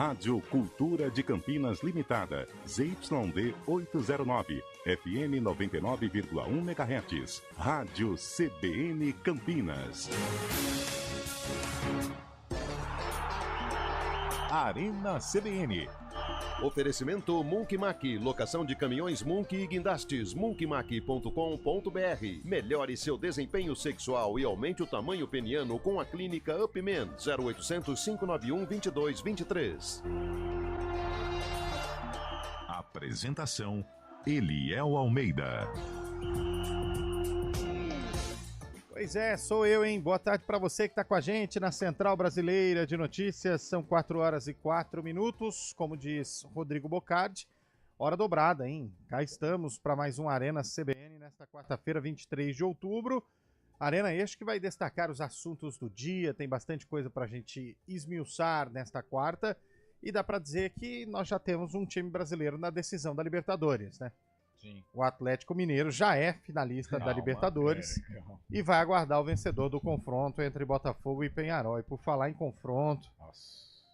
Rádio Cultura de Campinas Limitada, ZYD 809, FM 99,1 MHz. Rádio CBN Campinas. Arena CBN. Oferecimento Munkmac, locação de caminhões Munk e guindastes, munkmac.com.br. Melhore seu desempenho sexual e aumente o tamanho peniano com a clínica Upman, 0800 591 2223. Apresentação: Eliel Almeida. Pois é, sou eu, hein? Boa tarde para você que está com a gente na Central Brasileira de Notícias. São 4h04, como diz Rodrigo Bocardi. Hora dobrada, hein? Cá estamos para mais um Arena CBN nesta quarta-feira, 23 de outubro. Arena este que vai destacar os assuntos do dia. Tem bastante coisa para a gente esmiuçar nesta quarta. E dá para dizer que nós já temos um time brasileiro na decisão da Libertadores, né? Sim. O Atlético Mineiro já é finalista da Libertadores e vai aguardar o vencedor do confronto entre Botafogo e Peñarol. E por falar em confronto,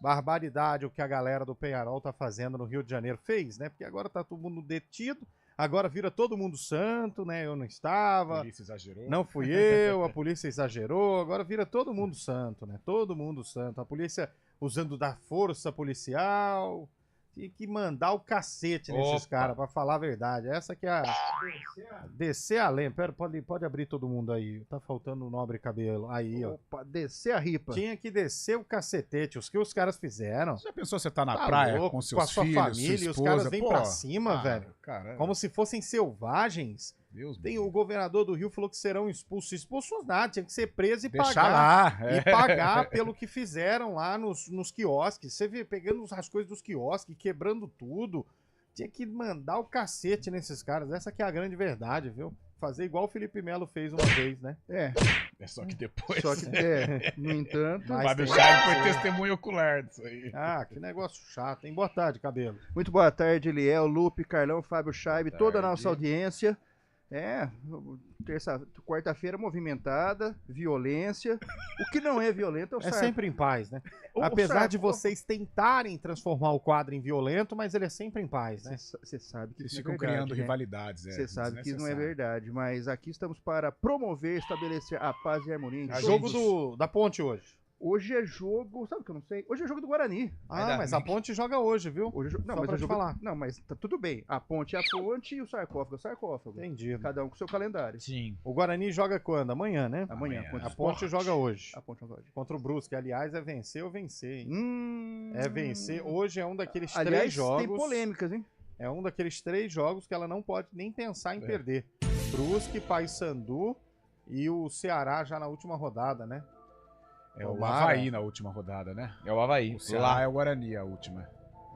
barbaridade o que a galera do Peñarol tá fazendo no Rio de Janeiro. Fez, né? Porque agora tá todo mundo detido, agora vira todo mundo santo, né? Eu não estava, a polícia exagerou. Não fui eu, a polícia exagerou, agora vira todo mundo santo, né? Todo mundo santo. A polícia usando da força policial. Tinha que mandar o cacete nesses caras, pra falar a verdade. Essa que é a... Descer a lenha. Pera, pode abrir todo mundo aí. Tá faltando o nobre cabelo. Aí, ó. Descer a ripa. Tinha que descer o cacetete. Os que os caras fizeram. Já pensou você tá na praia louco, com seus a sua filhos, família, sua e os esposa, caras vêm pra cima, velho. Caramba. Como se fossem selvagens. Deus Tem Deus. o governador do Rio falou que serão expulsos. Expulsos nada, tinha que ser preso e Deixa pagar. lá. E pagar pelo que fizeram lá nos quiosques. Você vê pegando as coisas dos quiosques, quebrando tudo. Tinha que mandar o cacete nesses caras. Essa que é a grande verdade, viu? Fazer igual o Felipe Melo fez uma vez, né? É só que depois. Só que, no entanto... Mas Fábio tem- Chaves foi testemunho ocular disso aí. Ah, que negócio chato, hein? Boa tarde, cabelo. Muito boa tarde, Eliel, Lupe, Carlão, Fábio Scheibe, toda a tarde. nossa audiência. Quarta-feira movimentada, violência. O que não é violento é o É sempre em paz, né? O Apesar de Sarko- vocês tentarem transformar o quadro em violento, mas ele é sempre em paz, né? Você sabe que Eles isso ficam não é verdade, criando né? rivalidades. Você sabe que isso não é desnecessário. verdade, mas aqui estamos para promover, estabelecer a paz e a harmonia. A Jogo da Ponte hoje. Hoje é jogo, sabe o que eu não sei? Hoje é jogo do Guarani. Ah, mas a Ponte joga hoje, viu? Hoje, não, Só mas pra é te jogo, falar. não, mas tá tudo bem. A ponte é a ponte e o sarcófago é o sarcófago. Entendi. Cada um com seu calendário. Sim. O Guarani joga quando? Amanhã, né? Amanhã, Amanhã. contra A o Ponte Sport. joga hoje. A ponte não pode. Contra o Brusque. Aliás, é vencer ou vencer, hein? Hum. É vencer. Hoje é um daqueles Aliás, três jogos. tem polêmicas, hein? É um daqueles 3 jogos que ela não pode nem pensar em perder. Brusque, Paysandu e o Ceará já na última rodada, né? É o Tomara. Avaí na última rodada, né? É o Avaí. O Ceará é o Guarani a última.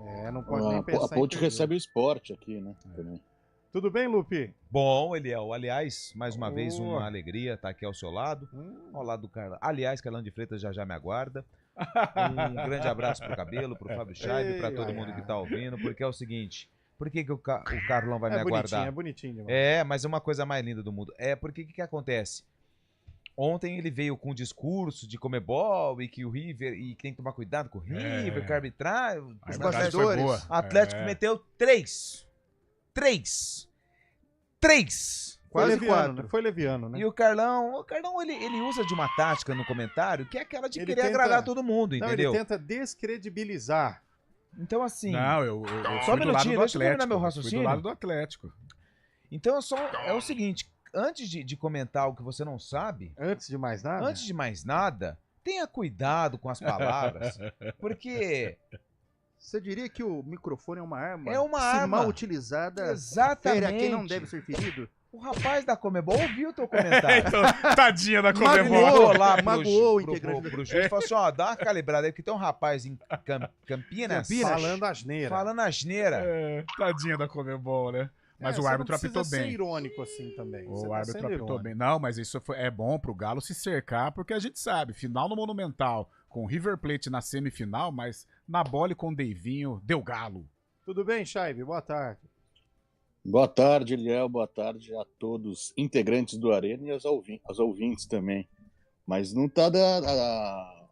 É, não pode nem pensar A Ponte em perder. recebe o esporte aqui, né? Também. Tudo bem, Lupe? Bom, Eliel, aliás, mais uma vez Boa. uma alegria estar aqui ao seu lado, ao lado do Carlão. Aliás, Carlão de Freitas já me aguarda. Um grande abraço pro Cabelo, pro Fábio Scheibe, para todo mundo que tá ouvindo, porque é o seguinte, por que, que o Carlão vai me aguardar? É bonitinho demais. É, mas é uma coisa mais linda do mundo. É porque o que acontece? Ontem ele veio com um discurso de Comebol e que o River, e que tem que tomar cuidado com o River, que arbitrar. A Os arbitragem foi bastidores. boa. O Atlético meteu 3. Foi Quase leviano, 4. né? Foi leviano, né? E o Carlão ele usa de uma tática no comentário que é aquela de Ele querer tenta- agradar todo mundo, Não, entendeu? ele tenta descredibilizar. Então assim, Não, eu Só um fui do lado minutinho, do deixa eu terminar Atlético. meu Fui raciocínio. do lado do Atlético. então é o seguinte, antes de comentar o que você não sabe, Antes de mais nada, antes de mais nada, tenha cuidado com as palavras, porque Você diria que o microfone é uma arma? É uma Se arma. mal utilizada, fere exatamente a quem não deve ser ferido? o rapaz da Comebol ouviu o teu comentário. Então, tadinha da Magoou. Comebol. Ligou lá Magoou o pro integrante juiz e falou assim, ó, dá uma calibrada aí, porque tem um rapaz em Campinas falando asneira. falando asneira. É, tadinha da Comebol, né? Mas o você árbitro não precisa apitou ser bem. irônico assim também. Você O tá árbitro sendo apitou irônico. bem. Não, mas isso é bom pro Galo se cercar, porque a gente sabe, final no Monumental, com o River Plate na semifinal, mas na bola e com o Deivinho, deu Galo. Tudo bem, Scheibe? Boa tarde. Boa tarde, Eliel. Boa tarde a todos integrantes do Arena e aos ouvintes também. Mas não tá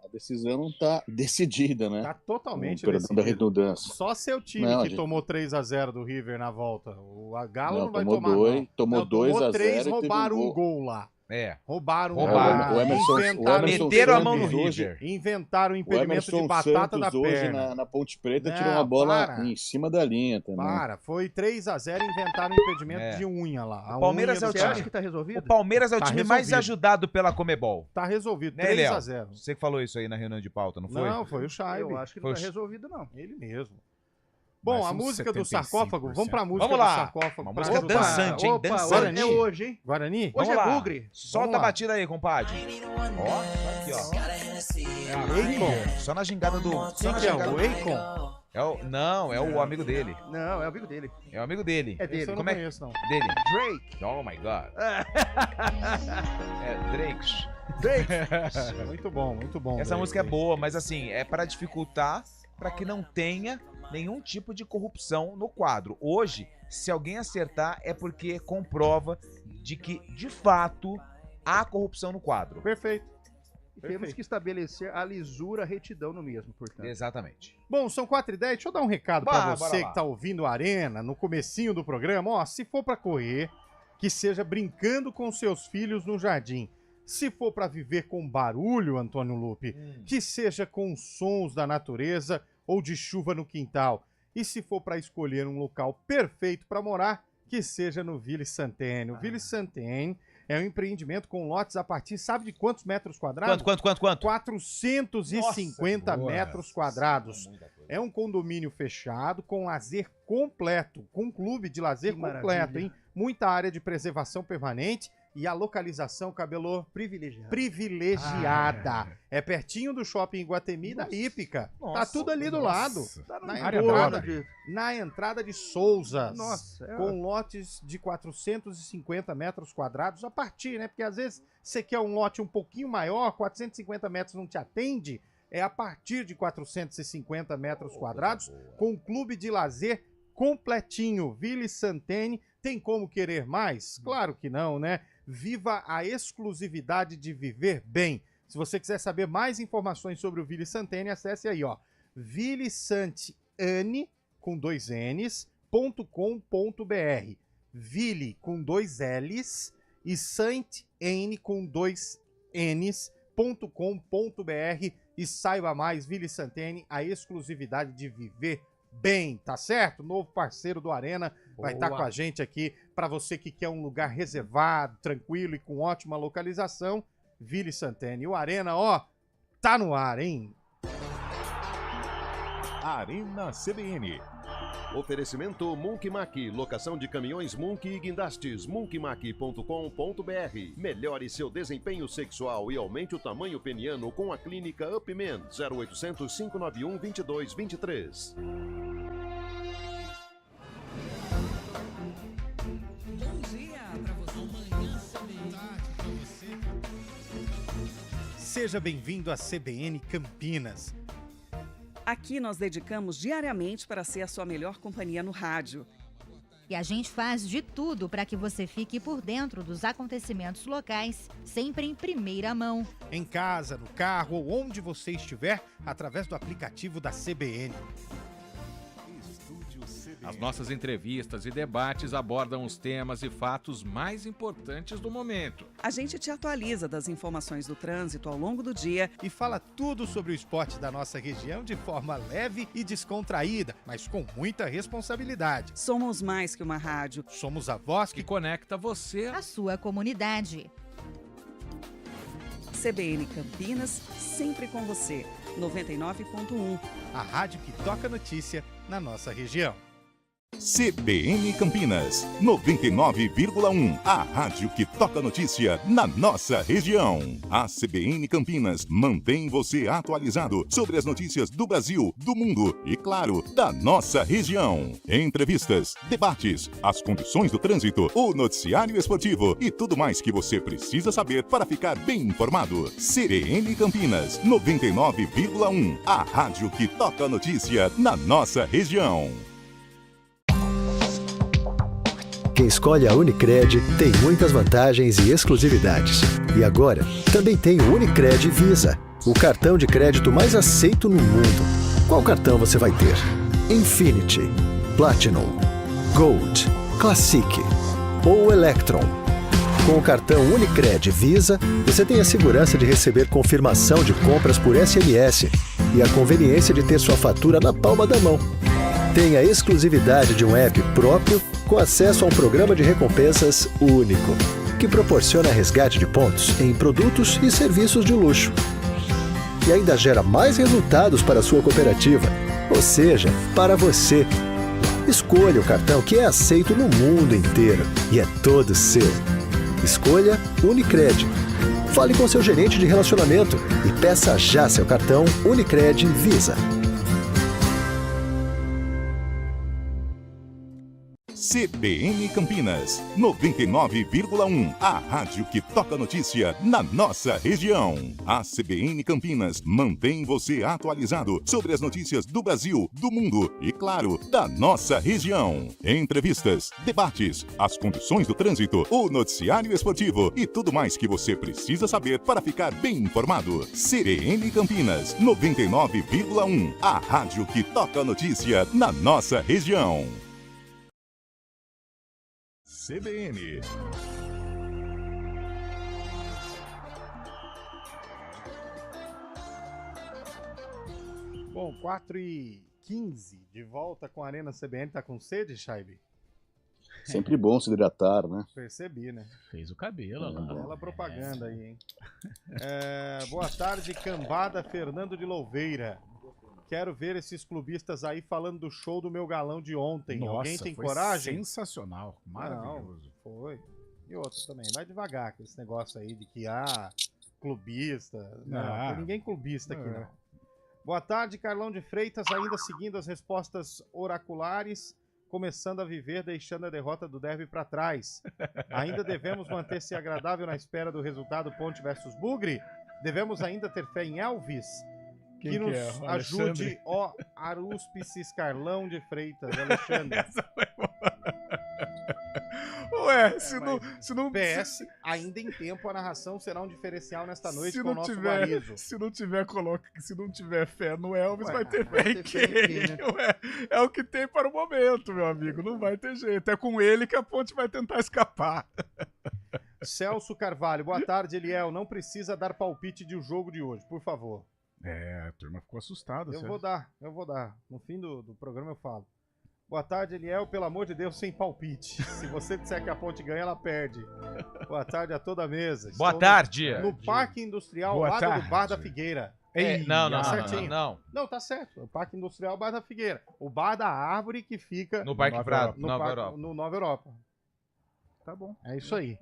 A decisão não tá decidida, né? Tá totalmente Perdão da decidido. redundância. Só seu time Não, que gente- tomou 3-0 do River na volta. O Galo não vai tomou tomar, dois, não. tomou Não, 2-0 3, e teve roubaram um um gol lá. É. Roubaram um Roubaram. gol. O Emerson Meteram a mão no Santos hoje- River. Inventaram o O impedimento Emerson de batata Santos da hoje perna. na Ponte Preta Não, tirou uma bola para. em cima da linha também. Foi 3-0 e inventaram o impedimento É. de unha lá. A O Palmeiras unha é o do Você time. acha cara. que tá resolvido? O Palmeiras é o Tá time mais resolvido. ajudado pela Comebol. Tá resolvido, Né, Léo? 3-0. Você que falou isso aí na reunião de pauta, não foi? Não, foi o Scheibe. Eu acho que Foi não tá o- resolvido, não. Ele mesmo. Bom, Mas a uns música do 75%. sarcófago. Vamos pra música Vamos do lá. sarcófago. Uma pra música ajudar. dançante, hein? Opa, Dançante. é hoje, hein? Guarani? Hoje Vamos é lá. bugre. Solta Vamos a lá. batida aí, compadre. Ó, tá aqui, ó. Akon. Só na gingada do... Só Quem na que é? gingada O do... Akon? Não, é o amigo dele. Não, é o amigo dele. É o amigo dele. É dele. Esse eu não Como é- conheço, não. Dele. Drake. Oh my God. É, Drake. Muito bom, muito bom. Essa Drake. música é boa, mas assim, é para dificultar para que não tenha nenhum tipo de corrupção no quadro. Hoje, se alguém acertar, é porque comprova de que, de fato, há corrupção no quadro. Perfeito. E temos que estabelecer a lisura, a retidão no mesmo, portanto. Exatamente. Bom, são 4h10. Deixa eu dar um recado pra Bora você lá. que tá ouvindo a Arena no comecinho do programa. Ó, se for pra correr, que seja brincando com seus filhos no jardim. Se for pra viver com barulho, Antônio Lupe, que seja com sons da natureza ou de chuva no quintal. E se for pra escolher um local perfeito pra morar, que seja no Ville Santene. O Ville Santene é um empreendimento com lotes a partir, sabe de quantos metros quadrados? Quanto? 450 Nossa, metros quadrados. É um condomínio fechado com lazer completo, com clube de lazer Que completo, maravilha. hein? Muita área de preservação permanente e a localização, Cabelô, Privilegiado. privilegiada. É pertinho do shopping Iguatemi e da Hípica. Tá Nossa, tudo ali do lado. Tá Na área entrada, nobre. na entrada de Souzas. Nossa, é Com lotes de 450 metros quadrados a partir, né? Porque às vezes você quer um lote um pouquinho maior, 450 metros não te atende. É a partir de 450 metros quadrados, com um clube de lazer completinho. Ville Santene, tem como querer mais? Claro que não, né? Viva a exclusividade de viver bem. Se você quiser saber mais informações sobre o Ville Santene, acesse aí, ó, villesanteane, com 2 N's.com.br. Ville com 2 L's e Sainte-Anne com 2 N's.com.br e saiba mais, Ville Santene, a exclusividade de viver bem, tá certo? Novo parceiro do Arena vai estar com a gente aqui para você que quer um lugar reservado, tranquilo e com ótima localização, Ville Santene. O Arena, ó, tá no ar, hein? Arena CBN. Oferecimento Munk Mack, locação de caminhões Munk e guindastes, munkmack.com.br. Melhore seu desempenho sexual e aumente o tamanho peniano com a clínica Upman, 0800 591 2223. Seja bem-vindo à CBN Campinas. Aqui nós dedicamos diariamente para ser a sua melhor companhia no rádio. E a gente faz de tudo para que você fique por dentro dos acontecimentos locais, sempre em primeira mão. Em casa, no carro ou onde você estiver, através do aplicativo da CBN. As nossas entrevistas e debates abordam os temas e fatos mais importantes do momento. A gente te atualiza das informações do trânsito ao longo do dia E fala tudo sobre o esporte da nossa região de forma leve e descontraída, mas com muita responsabilidade. Somos mais que uma rádio. Somos a voz Que que conecta você. A sua comunidade. CBN Campinas, sempre com você. 99.1. a rádio que toca notícia na nossa região. CBN Campinas, 99,1. A rádio que toca notícia na nossa região. A CBN Campinas mantém você atualizado sobre as notícias do Brasil, do mundo e, claro, da nossa região. Entrevistas, debates, as condições do trânsito, o noticiário esportivo e tudo mais que você precisa saber para ficar bem informado. CBN Campinas, 99,1. A rádio que toca notícia na nossa região. Quem escolhe a Unicred tem muitas vantagens e exclusividades. E agora, também tem o Unicred Visa. o cartão de crédito mais aceito no mundo. Qual cartão você vai ter? Infinity, Platinum, Gold, Classic ou Electron? Com o cartão Unicred Visa, você tem a segurança de receber confirmação de compras por SMS e a conveniência de ter sua fatura na palma da mão. Tem a exclusividade de um app próprio com acesso a um programa de recompensas único, que proporciona resgate de pontos em produtos e serviços de luxo. E ainda gera mais resultados para a sua cooperativa, ou seja, para você. Escolha o cartão que é aceito no mundo inteiro e é todo seu. Escolha Unicred. Fale com seu gerente de relacionamento e peça já seu cartão Unicred Visa. CBN Campinas, 99,1. A rádio que toca notícia na nossa região. A CBN Campinas mantém você atualizado sobre as notícias do Brasil, do mundo e, claro, da nossa região. Entrevistas, debates, as condições do trânsito, o noticiário esportivo e tudo mais que você precisa saber para ficar bem informado. CBN Campinas, 99,1. A rádio que toca notícia na nossa região. CBN. Bom, 4h15, de volta com a Arena CBN. Tá com sede, Chaibe? Sempre bom se hidratar, né? Percebi, né? Fez o cabelo lá. Bela propaganda aí, hein? Boa tarde, cambada Fernando de Louveira. Quero ver esses clubistas aí falando do show do meu galão de ontem. Nossa, alguém tem foi coragem? Sensacional, maravilhoso. Não, foi. E outra também, vai devagar com esse negócio aí de que, clubista. Não, tem ninguém clubista aqui, não. Boa tarde, Carlão de Freitas, ainda seguindo as respostas oraculares, começando a viver, deixando a derrota do derby para trás. Ainda devemos manter-se agradável na espera do resultado Ponte versus Bugre? Devemos ainda ter fé em Elvis? Que nos ajude, ó Aruspices Carlão de Freitas, Alexandre. Essa foi boa. Ué, se não... PS, ainda em tempo a narração será um diferencial nesta noite com o nosso Guarizo. Se não tiver fé no Elvis, vai ter fé em quem? Né? Ué, é o que tem para o momento, meu amigo. Não vai ter jeito. É com ele que a Ponte vai tentar escapar. Celso Carvalho, boa tarde, Eliel. Não precisa dar palpite de o jogo de hoje, por favor. A turma ficou assustada. Eu vou dar. No fim do programa eu falo. Boa tarde, Eliel. Pelo amor de Deus, sem palpite. Se você disser que a Ponte ganha, ela perde. Boa tarde a toda a mesa. Boa tarde. No Parque Industrial, ao lado do Bar da Figueira. Não. Não, tá certo. O Parque Industrial, Bar da Figueira. O Bar da Árvore que fica... No Parque Prado, no Nova Europa. Tá bom. É isso aí.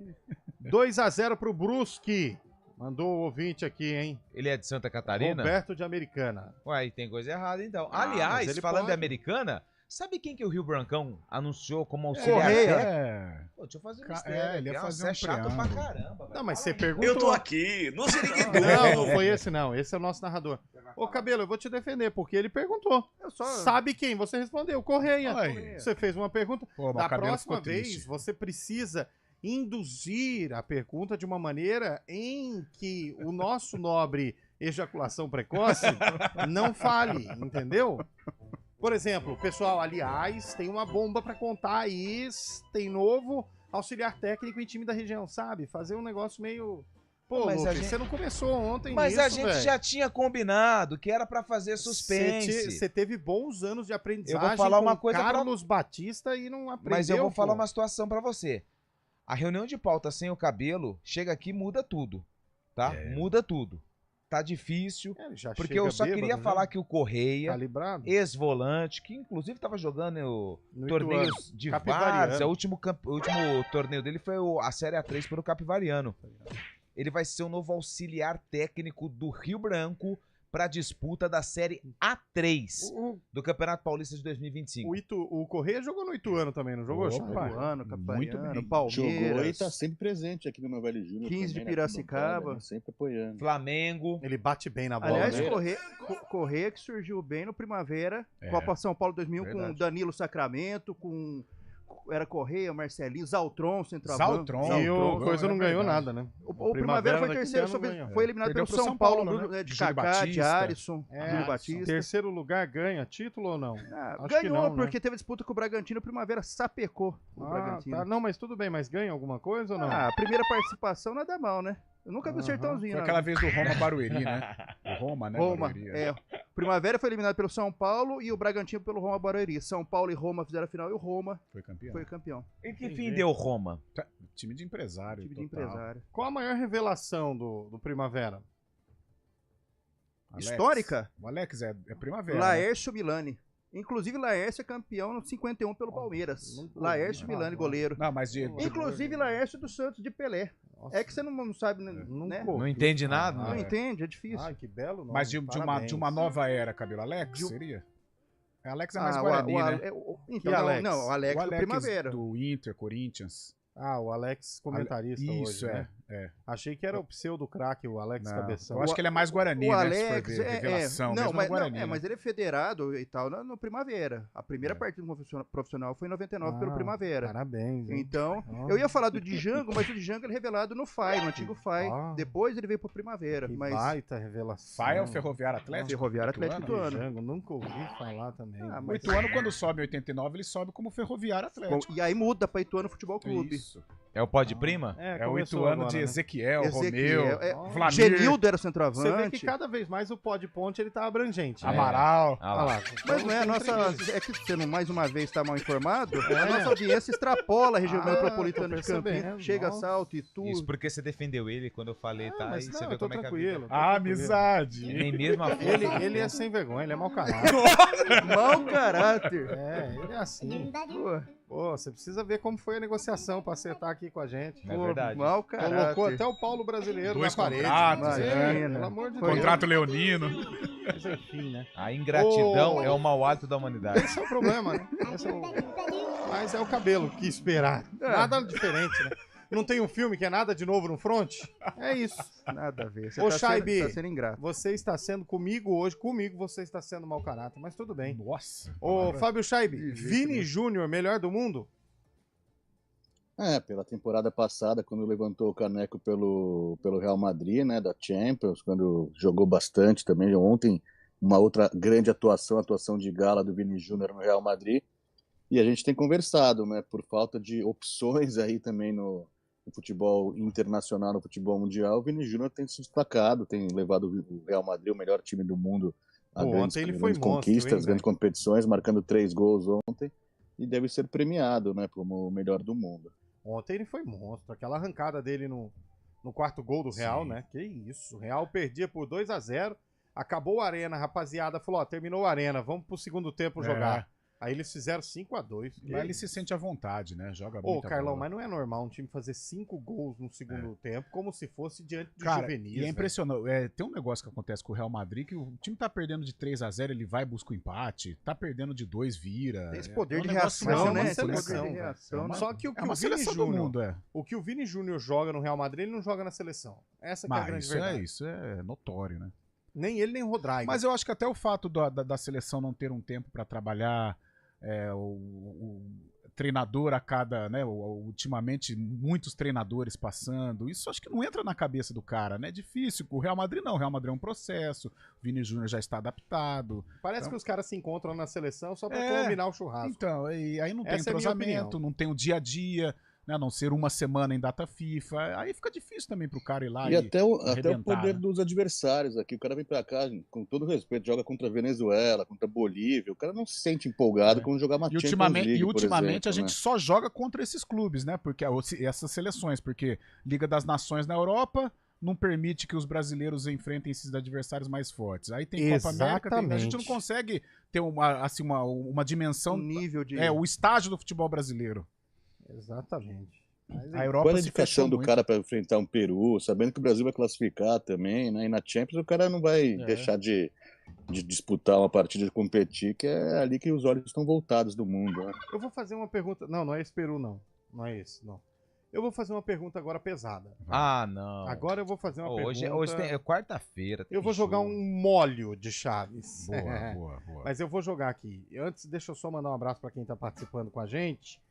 2-0 pro Brusque. Mandou o ouvinte aqui, hein? Ele é de Santa Catarina? Roberto de Americana. Ué, tem coisa errada então. Aliás, falando de Americana, sabe quem que o Rio Brancão anunciou como auxiliar? Correia. Pô, deixa eu fazer mistério. Ele ia fazer é chato pra caramba. Não, mas você perguntou. Eu tô aqui, no Siriguedu. Não foi esse não. Esse é o nosso narrador. Ô, Cabelo, eu vou te defender, porque ele perguntou. Sabe quem? Você respondeu, Correia. Você fez uma pergunta. Pô, da próxima vez, você precisa induzir a pergunta de uma maneira em que o nosso nobre ejaculação precoce não fale, entendeu? Por exemplo, pessoal, aliás, tem uma bomba pra contar aí, tem novo auxiliar técnico em time da região, sabe? Fazer um negócio meio... Pô, Lupe, você não começou ontem Mas nisso, a gente já tinha combinado que era pra fazer suspense. Você teve bons anos de aprendizagem eu vou falar uma coisa Carlos Batista e não aprendeu. Mas eu vou falar uma situação pra você. A reunião de pauta sem o Cabelo chega aqui e muda tudo, tá? Muda tudo. Tá difícil, porque eu só queria falar que o Correia, ex-volante, que inclusive tava jogando torneios de várzea, o último torneio dele foi a Série A3 pelo Capivariano. Ele vai ser o novo auxiliar técnico do Rio Branco para a disputa da Série A3 do Campeonato Paulista de 2025. O Correia jogou no Ituano também, não jogou? Ituano, Capariano, Palmeiras. Jogou e tá sempre presente aqui no Novelli Júnior. 15 de Piracicaba. Né? Sempre apoiando. Flamengo. Ele bate bem na bola. Aliás, Correia que surgiu bem no Primavera, Copa São Paulo 2001, com Danilo Sacramento, com era Correia, Marcelinho, Zaltron, centroavante. Zaltron. E o Coisa não ganhou verdade. nada, né? O Primavera foi terceiro, foi eliminado Perdeu pelo pro São Paulo, né? de Júlio Kaká, de Batista. Alisson, Júlio Batista. Terceiro lugar ganha título ou não? Acho que Ganhou, não, porque teve disputa com o Bragantino, o Primavera sapecou o Bragantino. Tá, não, mas tudo bem, mas ganha alguma coisa ou não? A primeira participação nada mal, né? Eu nunca vi o Sertãozinho. Foi não. aquela vez do Roma Barueri, né? O Roma, né? Roma, Barueri, O Primavera foi eliminado pelo São Paulo e o Bragantino pelo Roma Barueri. São Paulo e Roma fizeram a final e o Roma foi campeão. E que fim deu Roma? Time de empresário. Time de empresário. Qual a maior revelação do Primavera? Alex. Histórica? O Alex é Primavera. Laércio Milani. Inclusive, Laércio é campeão no 51 pelo Palmeiras. Laércio Milani, goleiro. Não, mas Inclusive, Laércio do Santos de Pelé. É que você não sabe, né? Não entende nada? Não entende, é difícil. Ai, que belo nome. Mas de uma nova era, Cabelo. Alex, seria? Alex é mais Guarani, né? Então, Alex? Não, o Alex do Primavera. Do Inter, Corinthians. O Alex comentarista Isso, hoje, né? Achei que era o pseudo craque, o Alex Cabeção. Eu acho que ele é mais Guarani, o né? Alex, se for ver, revelação, não, mesmo mas, Guarani, mas ele é federado e tal no Primavera. A primeira partida profissional foi em 99 pelo Primavera. Parabéns. Hein? Então, eu ia falar do Django, mas o Django ele é revelado no FAI, no antigo FAI. Depois ele veio pro Primavera. Que mas... baita revelação. FAI é o Ferroviário Atlético? Ferroviário Atlético Ituano. Django, nunca ouvi falar também. O Ituano, quando sobe em 89, ele sobe como Ferroviário Atlético. E aí muda pra Ituano Futebol Clube. Isso. É o Pode Prima? É o Ituano agora, de né? Ezequiel, Romeu, Vlamir. Genildo era centroavante. Você vê que cada vez mais o Pod Ponte ele tá abrangente. Né? Amaral. Mas não é a nossa. É que você mais uma vez está mal informado. A nossa audiência extrapola a região metropolitana de Campinas. Chega, Salto, Itu. Isso porque você defendeu ele quando eu falei, tá? Mas E não, você vê eu tô como tranquilo. Amizade. Nem mesmo a ele é sem vergonha, ele é mau caráter. Mau caráter. Ele é assim. Pô, você precisa ver como foi a negociação pra acertar aqui com a gente. É verdade. Mau caráter. Colocou até o Paulo brasileiro 2 na parede. contratos, Pelo amor de Deus. Contrato leonino. Mas enfim, né? A ingratidão é o mau hálito da humanidade. Esse é o problema, né? Mas é o cabelo, que esperar. Nada diferente, né? Não tem um filme que é nada de novo no front? É isso. Nada a ver. Você Ô, tá Shaibi, sendo ingrato. você está sendo comigo hoje, você está sendo mau caráter, mas tudo bem. Nossa. Ô, Fábio Shaibi, Vini Júnior, melhor do mundo? Pela temporada passada, quando levantou o caneco pelo Real Madrid, né, da Champions, quando jogou bastante também. Ontem, uma outra grande atuação de gala do Vini Júnior no Real Madrid. E a gente tem conversado, né, por falta de opções aí também no futebol internacional, no futebol mundial. O Vini Júnior tem se destacado, tem levado o Real Madrid, o melhor time do mundo, a grandes conquistas, grandes competições, marcando 3 gols ontem. E deve ser premiado, né, como o melhor do mundo. Ontem ele foi monstro. Aquela arrancada dele no quarto gol do Real, né? Que isso. O Real perdia por 2-0. Acabou a Arena, a rapaziada falou, terminou a Arena, vamos pro segundo tempo jogar. Aí eles fizeram 5-2. Mas ele se sente à vontade, né? Joga muito. Carlão, mas não é normal um time fazer 5 gols no segundo tempo, como se fosse diante do juvenis. E é impressionante. Tem um negócio que acontece com o Real Madrid, que o time tá perdendo de 3-0, ele vai buscar o empate, tá perdendo de 2, vira. Tem esse poder de reação, né? Só que o que o que o Vini Júnior joga no Real Madrid, ele não joga na seleção. Essa que é a grande verdade. Isso é notório, né? Nem ele, nem o Rodrigo. Mas eu acho que até o fato da seleção não ter um tempo para trabalhar, o treinador a cada, né, ultimamente muitos treinadores passando, isso acho que não entra na cabeça do cara, né? É difícil. O Real Madrid não, o Real Madrid é um processo, o Vini Júnior já está adaptado. Parece que os caras se encontram na seleção só para combinar o churrasco. Então, e aí não tem entrosamento, não tem o dia a dia, né, a não ser uma semana em data FIFA, aí fica difícil também pro cara ir lá e até o poder, né, dos adversários aqui. O cara vem pra cá, com todo respeito, joga contra a Venezuela, contra a Bolívia, o cara não se sente empolgado quando jogar uma Champions League, E ultimamente exemplo, a gente só joga contra esses clubes, né, porque essas seleções, porque Liga das Nações na Europa não permite que os brasileiros enfrentem esses adversários mais fortes. Aí tem Copa América, a gente não consegue ter uma dimensão, nível de... o estágio do futebol brasileiro. Exatamente. A Europa, qual a dedicação do cara para enfrentar um Peru, sabendo que o Brasil vai classificar também, né? E na Champions o cara não vai deixar de disputar uma partida, de competir, que é ali que os olhos estão voltados do mundo. Né? Eu vou fazer uma pergunta. Não é esse Peru, não. Não é esse, não. Eu vou fazer uma pergunta agora pesada. Não. Agora eu vou fazer uma pergunta... Hoje é quarta-feira. Eu vou jogar um molho de chaves. Boa. Mas eu vou jogar aqui. Antes, deixa eu só mandar um abraço para quem tá participando com a gente.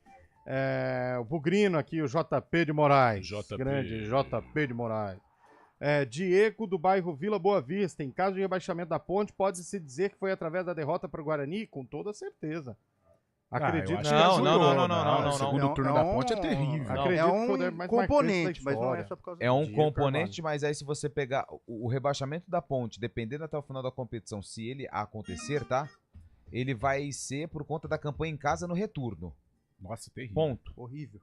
O Bugrino aqui, o JP de Moraes. JP. Grande JP de Moraes. Diego do bairro Vila Boa Vista. Em caso de rebaixamento da Ponte, pode-se dizer que foi através da derrota para o Guarani? Com toda certeza. Acredito que não. O segundo turno da Ponte é terrível. Acredito que foi um componente, mas não é só por causa É um componente, mas aí se você pegar o rebaixamento da Ponte, dependendo até o final da competição, se ele acontecer, tá? Ele vai ser por conta da campanha em casa no retorno. Nossa, terrível. Ponto. Horrível.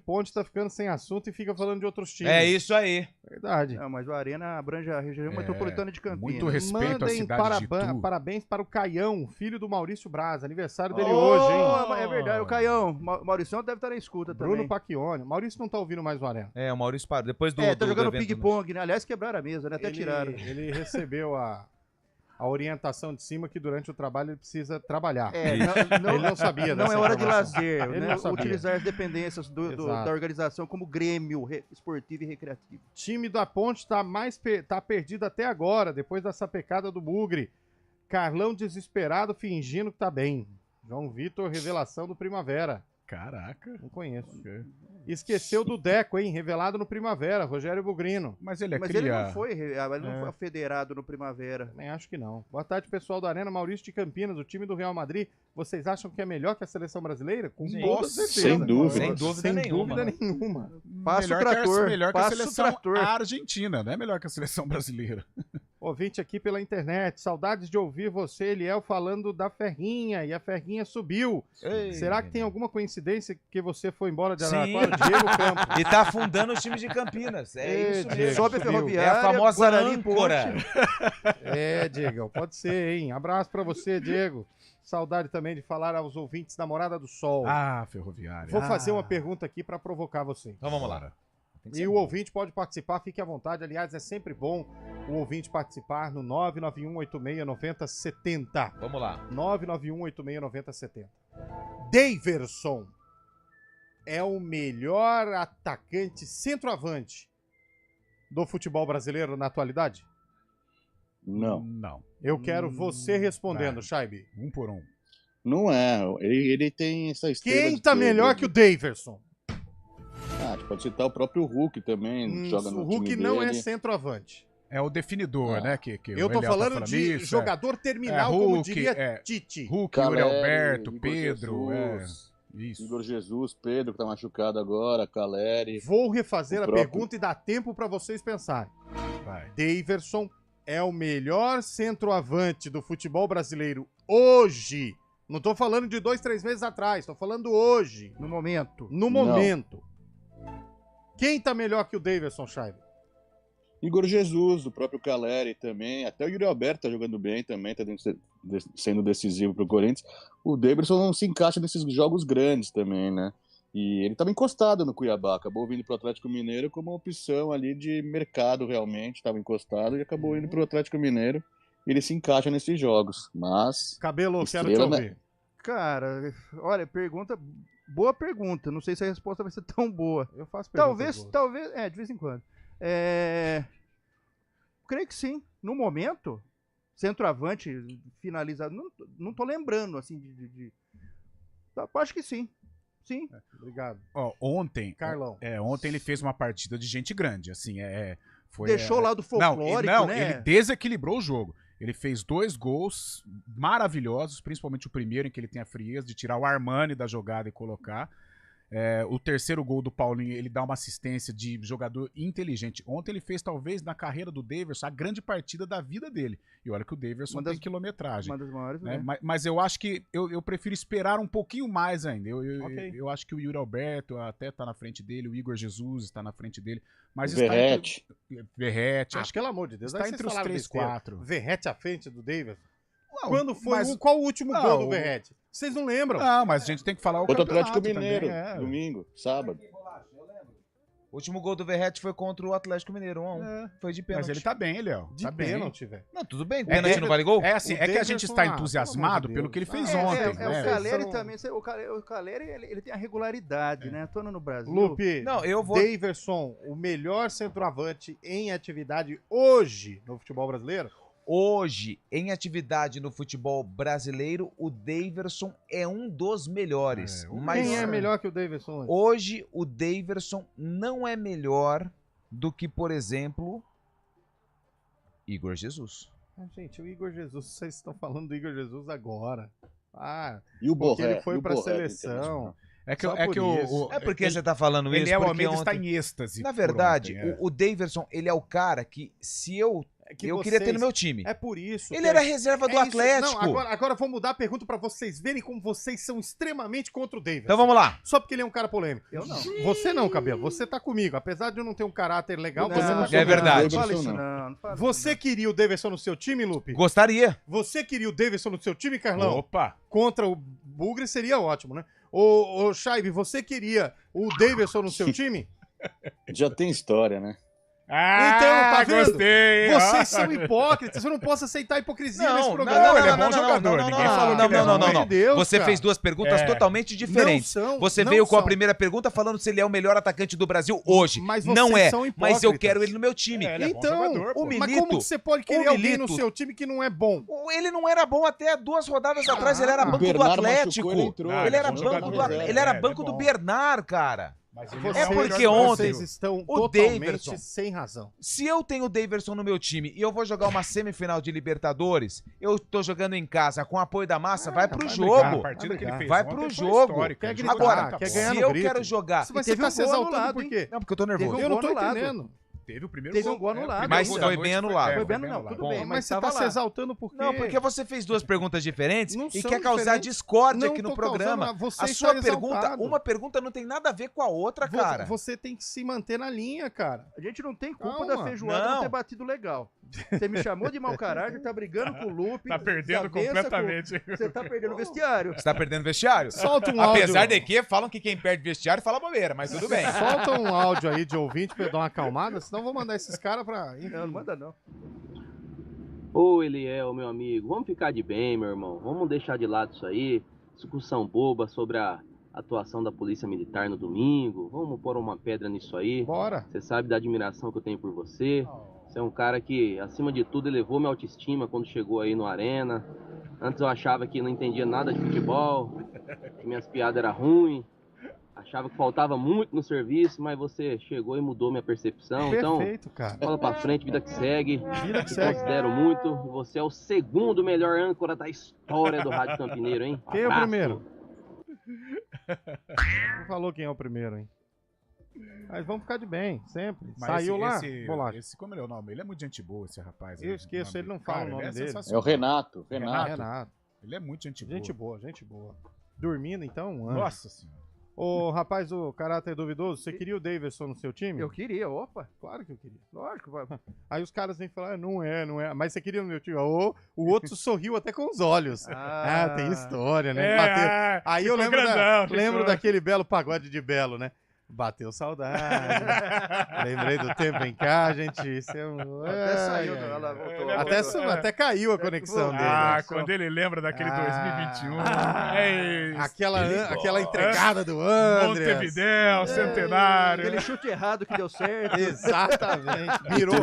Ponte tá ficando sem assunto e fica falando de outros times. É isso aí. Verdade. Não, mas o Arena abrange a região metropolitana de Campinas. Muito respeito à cidade de Itu. Parabéns para o Caião, filho do Maurício Braz. Aniversário dele hoje, hein? É verdade, o Caião. Maurição deve estar na escuta também. Bruno Pacchioni. Maurício não tá ouvindo mais o Arena. O Maurício parou. Depois tá jogando ping-pong, né? Aliás, quebraram a mesa, né? Até tiraram. Ele recebeu a orientação de cima que durante o trabalho ele precisa trabalhar. Ele não sabia Não dessa é hora de informação. lazer, Ele né? não sabia. Utilizar as dependências da organização como grêmio esportivo e recreativo. Time da Ponte tá perdido até agora, depois da sapecada do Bugre. Carlão desesperado, fingindo que tá bem. João Vitor, revelação do Primavera. Caraca. Não conheço. Esqueceu do Deco, hein? Revelado no Primavera, Rogério Bugrino. Mas ele ele não foi federado no Primavera. Nem acho que não. Boa tarde, pessoal da Arena. Maurício de Campinas, o time do Real Madrid. Vocês acham que é melhor que a seleção brasileira? Com toda certeza. Sem dúvida. Sem dúvida nenhuma. Passa o trator. Melhor que a seleção argentina, não é melhor que a seleção brasileira. Ouvinte aqui pela internet, saudades de ouvir você, Eliel, falando da Ferrinha, e a Ferrinha subiu. Será que tem alguma coincidência que você foi embora de Araraquara? Diego Campos. E tá afundando os times de Campinas. Isso mesmo. Sobe a Ferroviária. É a famosa Guarani, âncora. Diego, pode ser, hein? Abraço pra você, Diego. Saudade também de falar aos ouvintes da Morada do Sol. Ferroviária. Vou fazer uma pergunta aqui pra provocar você. Então vamos lá. E o ouvinte pode participar, fique à vontade. Aliás, é sempre bom o ouvinte participar no 991869070. Vamos lá. 991869070. Daverson é o melhor atacante centroavante do futebol brasileiro na atualidade? Não. Eu quero você respondendo, Shaibi. Um por um. Não é. Ele tem essa estrela. Quem tá melhor que o Daverson? A gente pode citar o próprio Hulk também. Joga no o Hulk time não dele. é centroavante. É o definidor, né? Que eu tô falando de jogador terminal, Hulk, como diria Tite. Hulk, Yuri Alberto, Pedro. Isso. Igor Jesus, Pedro, que tá machucado agora, Caleri. Vou refazer a pergunta e dar tempo pra vocês pensarem. Vai. Daverson é o melhor centroavante do futebol brasileiro hoje. Não tô falando de 2, 3 meses atrás, tô falando hoje. No momento. No momento. Quem tá melhor que o Daverson, Scheibe? Igor Jesus, o próprio Caleri também. Até o Yuri Alberto tá jogando bem também, tá sendo decisivo pro Corinthians. O Daverson não se encaixa nesses jogos grandes também, né? E ele estava encostado no Cuiabá, acabou vindo pro Atlético Mineiro como uma opção ali de mercado realmente, estava encostado e acabou indo pro Atlético Mineiro. E ele se encaixa nesses jogos, mas... Cabelo, quero te ouvir. Né? Cara, olha, boa pergunta, não sei se a resposta vai ser tão boa. Eu faço perguntas talvez, de vez em quando. Creio que sim, no momento, centroavante, finalizado, não tô lembrando, assim, acho que sim. Sim. Obrigado. Ontem, Carlão. Ontem ele fez uma partida de gente grande, assim, Deixou lá do folclórico, né? Ele desequilibrou o jogo. Ele fez 2 gols maravilhosos, principalmente o primeiro, em que ele tem a frieza de tirar o Armani da jogada e colocar. O terceiro gol do Paulinho, ele dá uma assistência de jogador inteligente. Ontem ele fez, talvez, na carreira do Daverson, a grande partida da vida dele. E olha que o Daverson tem quilometragem. Uma das maiores, né? Mas eu acho que eu prefiro esperar um pouquinho mais ainda. Eu acho que o Yuri Alberto até tá na frente dele, o Igor Jesus está na frente dele. Mas Verrete. Verrete. Acho que, pelo amor de Deus, está entre os 3, 4. Verrete à frente do Daverson. Quando foi? Qual o último gol do Verrete? Vocês não lembram? Não, mas a gente tem que falar o contra o Atlético também, Mineiro, domingo, sábado. O último gol do Verrete foi contra o Atlético Mineiro, 1-1. Foi de pênalti. Mas ele tá bem, Léo. De pênalti, velho. Não, tudo bem. Pênalti não vale gol? É assim, que a gente está entusiasmado pelo que ele fez ontem. O Caleri também. O Caleri, ele tem a regularidade, né? Atuando no Brasil. Lupe, não, eu vou... Daverson, o melhor centroavante em atividade hoje no futebol brasileiro? Hoje, em atividade no futebol brasileiro, o Daverson é um dos melhores. Mas Quem é melhor que o Daverson? hoje, o Daverson não é melhor do que, por exemplo, Igor Jesus. Gente, o Igor Jesus, vocês estão falando do Igor Jesus agora. E o porque Borré? ele foi E o pra Borré do seleção. É que, Só é por que isso. É porque você tá falando isso? Ele é o porque Almeida está ontem... em êxtase. Na por verdade, ontem, o Daverson, ele é o cara que, se eu Que eu queria ter vocês- no meu time. É por isso. Ele que era reserva do isso. Atlético. Não, agora eu vou mudar a pergunta pra vocês verem como vocês são extremamente contra o Davis. Então vamos lá. Só porque ele é um cara polêmico. Eu não. Você não, Cabelo. Você tá comigo. Apesar de eu não ter um caráter legal, você tá É comigo. verdade. Não fala isso não fala Você queria o Davidson no seu time, Lupe? Gostaria. Você queria o Davidson no seu time, Carlão? Opa! Contra o Bugre seria ótimo, né? Ô, Shaibe, você queria o Davidson no seu time? Já tem história, né? Ah, Então, tá vendo? gostei! Vocês são hipócritas. Eu não posso aceitar hipocrisia nesse programa. ele é bom jogador, ninguém falou que ele é Pelo ruim. amor de Deus, Você cara. fez duas perguntas totalmente diferentes. Não são, Você não veio com a são. primeira pergunta falando se ele é o melhor atacante do Brasil hoje. Mas não vocês é, são mas eu hipócritas. quero ele no meu time. É, ele é bom Então, jogador, pô. mas Milito- como que você pode querer o alguém no Milito- seu time que não é bom? Ele não era bom até 2 rodadas atrás, ele era o banco do Bernard Atlético. machucou, ele entrou. Ele era Ele é bom banco do jogador, Atlético. Ele era ele é banco do bom. Bernard, cara. Mas ele É não porque melhor ontem Vocês estão o totalmente Daverson- sem razão. Se eu tenho o Daverson no meu time e eu vou jogar uma semifinal de Libertadores, eu tô jogando em casa com apoio da massa, vai pro Vai brigar, jogo. a partida que ele fez Vai ontem pro foi jogo. histórica, Quer jogou gritar, muita quer bola. ganhar Se no eu grito. quero jogar, Você vai teve ficar um se gol exaltando anulado, por quê? não, porque eu tô nervoso. Teve Eu não tô anulado. entendendo. Teve o primeiro Teve gol. um gol anulado. Mas ainda. foi bem anulado. Foi bem anulado. Tudo bem, Mas mas você tava tá se lá. exaltando por quê? Não, porque você fez duas perguntas diferentes Não e são quer causar diferentes. discórdia Não aqui no tô causando programa. nada. Você A está sua pergunta, exaltado. uma pergunta não tem nada a ver com a outra, cara. Você tem que se manter na linha, cara. A gente não tem culpa Calma. da feijoada Não. não ter batido legal. Você me chamou de mau caráter, tá brigando com o Lupe. Tá perdendo completamente. Você tá perdendo o vestiário. Você tá perdendo vestiário? Solta um Apesar áudio. de que falam que quem perde vestiário fala bobeira, mas tudo bem. Solta um áudio aí de ouvinte pra eu dar uma acalmada, senão eu vou mandar esses caras pra... Não manda não. Ô Eliel, meu amigo, vamos ficar de bem, meu irmão. Vamos deixar de lado isso aí. Discussão boba sobre a atuação da Polícia Militar no domingo. Vamos pôr uma pedra nisso aí. Bora. Você sabe da admiração que eu tenho por você. Você é um cara que, acima de tudo, elevou minha autoestima quando chegou aí no Arena. Antes eu achava que não entendia nada de futebol, que minhas piadas eram ruins. Achava que faltava muito no serviço, mas você chegou e mudou minha percepção. Perfeito, Então, cara. bola pra frente, vida que segue. Vida que Te segue. considero muito. E você é o segundo melhor âncora da história do Rádio Campineiro, hein? Quem é o Abraço. primeiro? Não falou quem é o primeiro, hein? Mas vamos ficar de bem, sempre. Mas Saiu lá, esse, bolacha. esse, como ele é o nome? Ele é muito gente boa, esse rapaz. Eu esqueço, ele não fala o nome ele dele. É o Renato. Renato. Ele é muito gente boa. Gente boa, gente boa. Dormindo, então, um anjo. Nossa senhora. Ô, rapaz, o caráter duvidoso, você queria o Davidson no seu time? Eu queria, opa. Claro que eu queria. Lógico. vai. Aí os caras vêm falar, não é. Mas você queria no meu time? O outro sorriu até com os olhos. Ah, tem história, né? Bateu. Aí eu ficou lembro, grandão, lembro ficou. daquele belo pagode de Belo, né? Bateu saudade. Lembrei do tempo em cá, gente. Isso é um... Até saiu, ai, ela ai. voltou. Até caiu a conexão dele. Ah, quando ele lembra daquele 2021. É isso. Aquela entregada do André. Montevidéu, Centenário. Aquele chute errado que deu certo. Exatamente. E Mirou.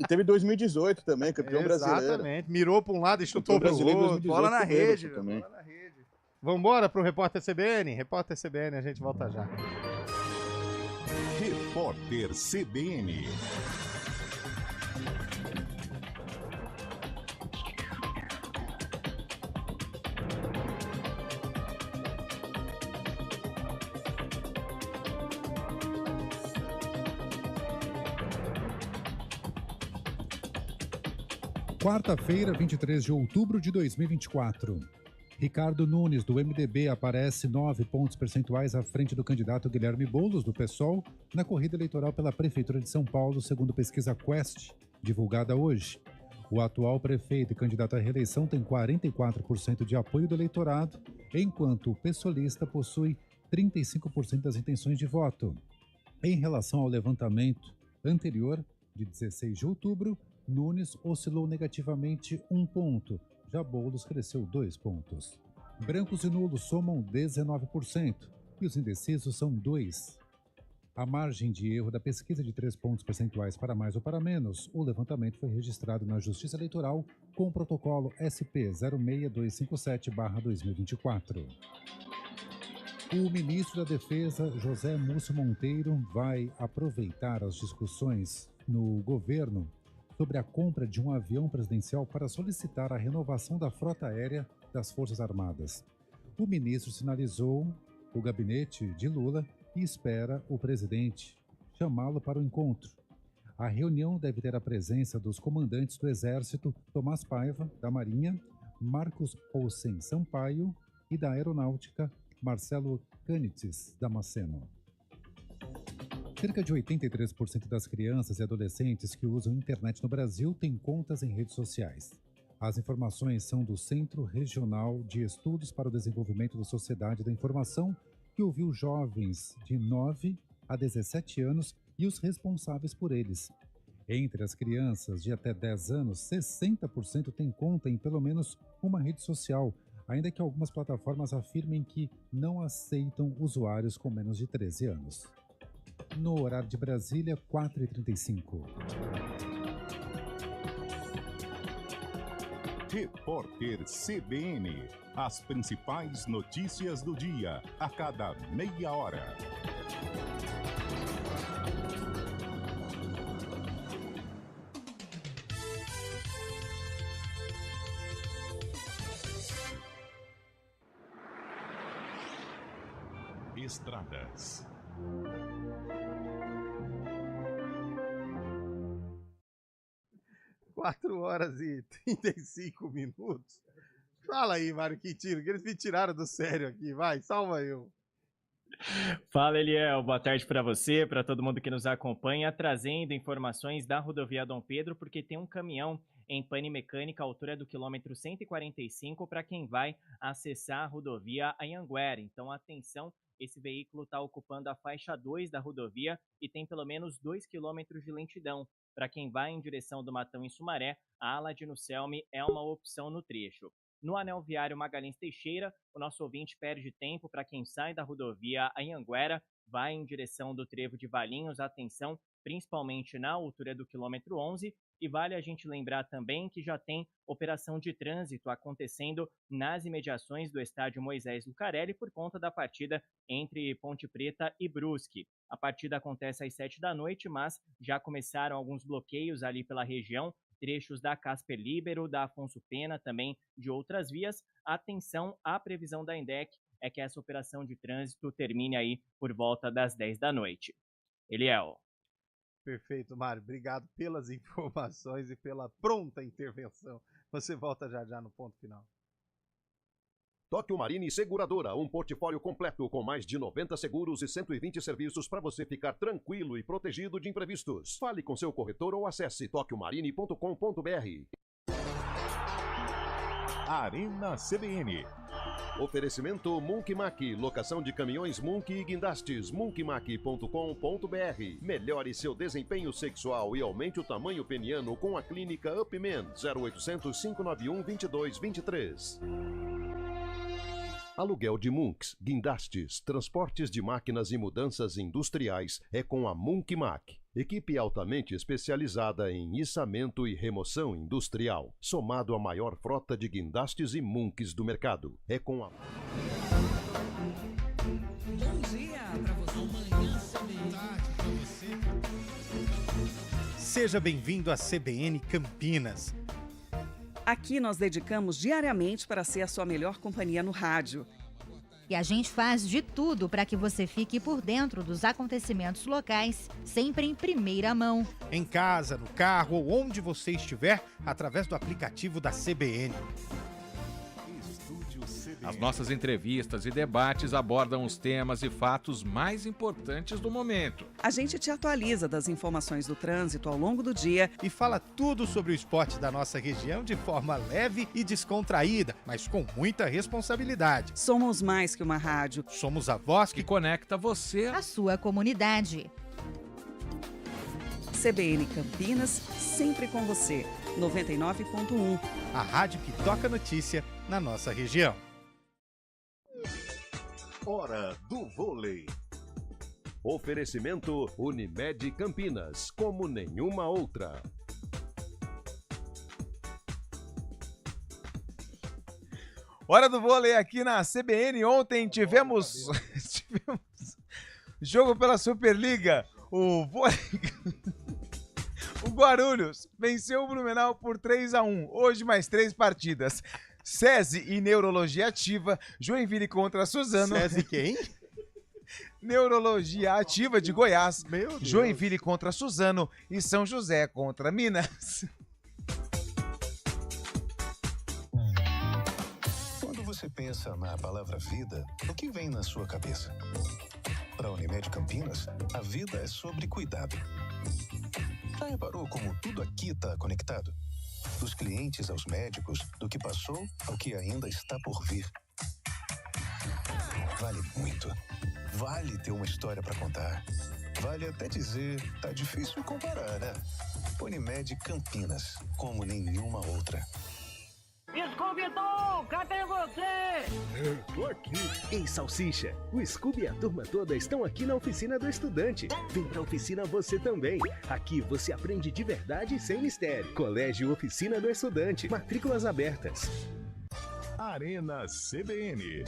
teve 2018 também, campeão brasileiro. Exatamente. Mirou pra um lado e chutou pro brasileiro outro. 2018 Bola na com o Davidson rede, também. bola na rede. Vambora pro Repórter CBN? Repórter CBN, a gente volta já. Repórter CBN. Quarta-feira, 23 de outubro de 2024. Ricardo Nunes, do MDB, aparece 9 pontos percentuais à frente do candidato Guilherme Boulos, do PSOL, na corrida eleitoral pela Prefeitura de São Paulo, segundo pesquisa Quest, divulgada hoje. O atual prefeito e candidato à reeleição tem 44% de apoio do eleitorado, enquanto o pessoalista possui 35% das intenções de voto. Em relação ao levantamento anterior, de 16 de outubro, Nunes oscilou negativamente 1 ponto, já Boulos cresceu 2 pontos. Brancos e nulos somam 19% e os indecisos são 2%. A margem de erro da pesquisa de 3 pontos percentuais para mais ou para menos, o levantamento foi registrado na Justiça Eleitoral com o protocolo SP 06257/2024. O ministro da Defesa, José Múcio Monteiro, vai aproveitar as discussões no governo sobre a compra de um avião presidencial para solicitar a renovação da frota aérea das Forças Armadas. O ministro sinalizou o gabinete de Lula e espera o presidente chamá-lo para o encontro. A reunião deve ter a presença dos comandantes do Exército, Tomás Paiva, da Marinha, Marcos Olsen Sampaio, e da Aeronáutica, Marcelo Canites Damasceno. Cerca de 83% das crianças e adolescentes que usam internet no Brasil têm contas em redes sociais. As informações são do Centro Regional de Estudos para o Desenvolvimento da Sociedade da Informação, que ouviu jovens de 9 a 17 anos e os responsáveis por eles. Entre as crianças de até 10 anos, 60% têm conta em pelo menos uma rede social, ainda que algumas plataformas afirmem que não aceitam usuários com menos de 13 anos. No horário de Brasília, 4h35. Repórter CBN. As principais notícias do dia, a cada meia hora. Estradas. Quatro horas e 35 minutos. Fala aí, Mário Quintino, que eles me tiraram do sério aqui. Vai, salva eu. Fala, Eliel. Boa tarde para você, para todo mundo que nos acompanha, trazendo informações da rodovia Dom Pedro, porque tem um caminhão em pane mecânica à altura do quilômetro 145 para quem vai acessar a rodovia Anhanguera. Então, atenção, esse veículo está ocupando a faixa 2 da rodovia e tem pelo menos 2 quilômetros de lentidão. Para quem vai em direção do Matão em Sumaré, a Aladino Selmi é uma opção no trecho. No anel viário Magalhães Teixeira, o nosso ouvinte perde tempo para quem sai da rodovia Anhanguera, vai em direção do trevo de Valinhos, atenção, principalmente na altura do quilômetro 11, e vale a gente lembrar também que já tem operação de trânsito acontecendo nas imediações do estádio Moisés Lucarelli por conta da partida entre Ponte Preta e Brusque. A partida acontece às 7 da noite, mas já começaram alguns bloqueios ali pela região, trechos da Casper Líbero, da Afonso Pena, também de outras vias. Atenção, a previsão da INDEC é que essa operação de trânsito termine aí por volta das 10 da noite. Eliel. Perfeito, Mário. Obrigado pelas informações e pela pronta intervenção. Você volta já já no ponto final. Tóquio Marine Seguradora, um portfólio completo com mais de 90 seguros e 120 serviços para você ficar tranquilo e protegido de imprevistos. Fale com seu corretor ou acesse tokiomarine.com.br. Arena CBN. Oferecimento Munk Mac, locação de caminhões Munk e guindastes, munkmac.com.br. Melhore seu desempenho sexual e aumente o tamanho peniano com a clínica Upman, 0800 591 2223. Aluguel de Munks, guindastes, transportes de máquinas e mudanças industriais é com a Munk Mac. Equipe altamente especializada em içamento e remoção industrial, somado à maior frota de guindastes e Munks do mercado. É com a... Bom dia para você. Amanhã, tarde para você. Seja bem-vindo à CBN Campinas. Aqui nós dedicamos diariamente para ser a sua melhor companhia no rádio. E a gente faz de tudo para que você fique por dentro dos acontecimentos locais, sempre em primeira mão. Em casa, no carro ou onde você estiver, através do aplicativo da CBN. As nossas entrevistas e debates abordam os temas e fatos mais importantes do momento. A gente te atualiza das informações do trânsito ao longo do dia e fala tudo sobre o esporte da nossa região de forma leve e descontraída, mas com muita responsabilidade. Somos mais que uma rádio. Somos a voz que conecta você à sua comunidade. CBN Campinas, sempre com você. 99.1. A rádio que toca notícia na nossa região. Hora do vôlei. Oferecimento Unimed Campinas, como nenhuma outra. Hora do vôlei aqui na CBN. Ontem tivemos jogo pela Superliga. O Guarulhos venceu o Blumenau por 3-1. Hoje mais 3 partidas. SESI e Neurologia Ativa. Joinville contra Suzano. SESI quem? Neurologia Ativa de Goiás. Meu Deus. Joinville contra Suzano e São José contra Minas. Quando você pensa na palavra vida, o que vem na sua cabeça? Para a Unimed Campinas, a vida é sobre cuidado. Já reparou como tudo aqui está conectado? Dos clientes aos médicos, do que passou ao que ainda está por vir. Vale muito. Vale ter uma história para contar. Vale até dizer, tá difícil comparar, né? Unimed Campinas, como nenhuma outra. Scooby-Doo, cadê você? Eu tô aqui. Ei, Salsicha, o Scooby e a turma toda estão aqui na oficina do estudante. Vem pra oficina você também. Aqui você aprende de verdade e sem mistério. Colégio Oficina do Estudante. Matrículas abertas. Arena CBN.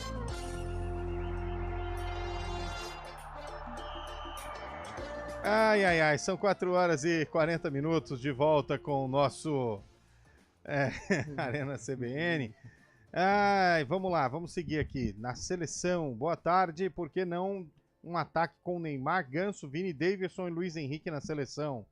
Ai, são 4 horas e 40 minutos de volta com o nosso Arena CBN. Ai, vamos lá, vamos seguir aqui na seleção. Boa tarde, por que não um ataque com Neymar, Ganso, Vini, Daverson e Luiz Henrique na seleção?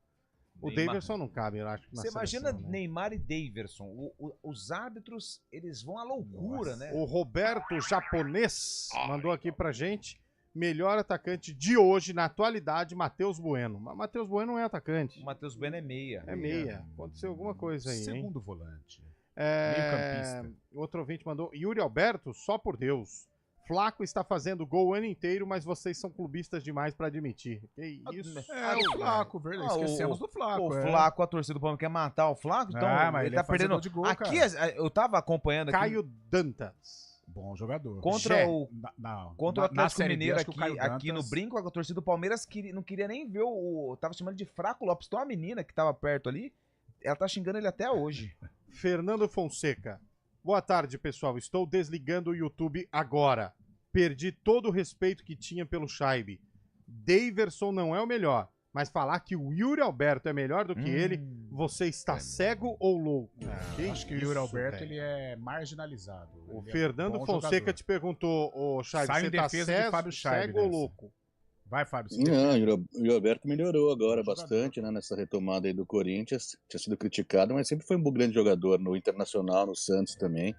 O Neymar. Daverson não cabe, eu acho, na Você seleção. imagina né? Neymar e Daverson, os árbitros, eles vão à loucura, né? O Roberto Japonês mandou aqui pra gente. Melhor atacante de hoje, na atualidade, Matheus Bueno. Mas Matheus Bueno não é atacante. O Matheus Bueno é meia. É meia. Aconteceu alguma coisa aí, hein? Segundo volante. Meio-campista. Outro ouvinte mandou, Yuri Alberto, só por Deus. Flaco está fazendo gol o ano inteiro, mas vocês são clubistas demais pra admitir. Que isso? O Flaco, verdade. Esquecemos do Flaco. O Flaco, a torcida do Palmeiras quer matar o Flaco, então mas ele tá perdendo. gol de gol, aqui, cara. eu tava acompanhando aqui. Caio Dantas. Bom jogador. Contra o Atlético Série B, Mineiro acho que o Caio aqui no Dantas- Brinco, a torcida do Palmeiras não queria nem ver tava chamando de Fraco Lopes. Então a menina que tava perto ali, ela tá xingando ele até hoje. Fernando Fonseca. Boa tarde, pessoal. Estou desligando o YouTube agora. Perdi todo o respeito que tinha pelo Scheibe. Daverson não é o melhor, mas falar que o Yuri Alberto é melhor do que ele, você está cego ou louco? Acho que o Yuri Alberto ele é marginalizado. O Ele é Fernando bom Fonseca jogador. te perguntou, ô Scheibe, Sai você em tá defesa de Fábio Scheibe cego ou nessa. louco? Vai, Fábio. Não, o Yuri Alberto melhorou agora bastante, né, nessa retomada aí do Corinthians. Tinha sido criticado, mas sempre foi um grande jogador no Internacional, no Santos também.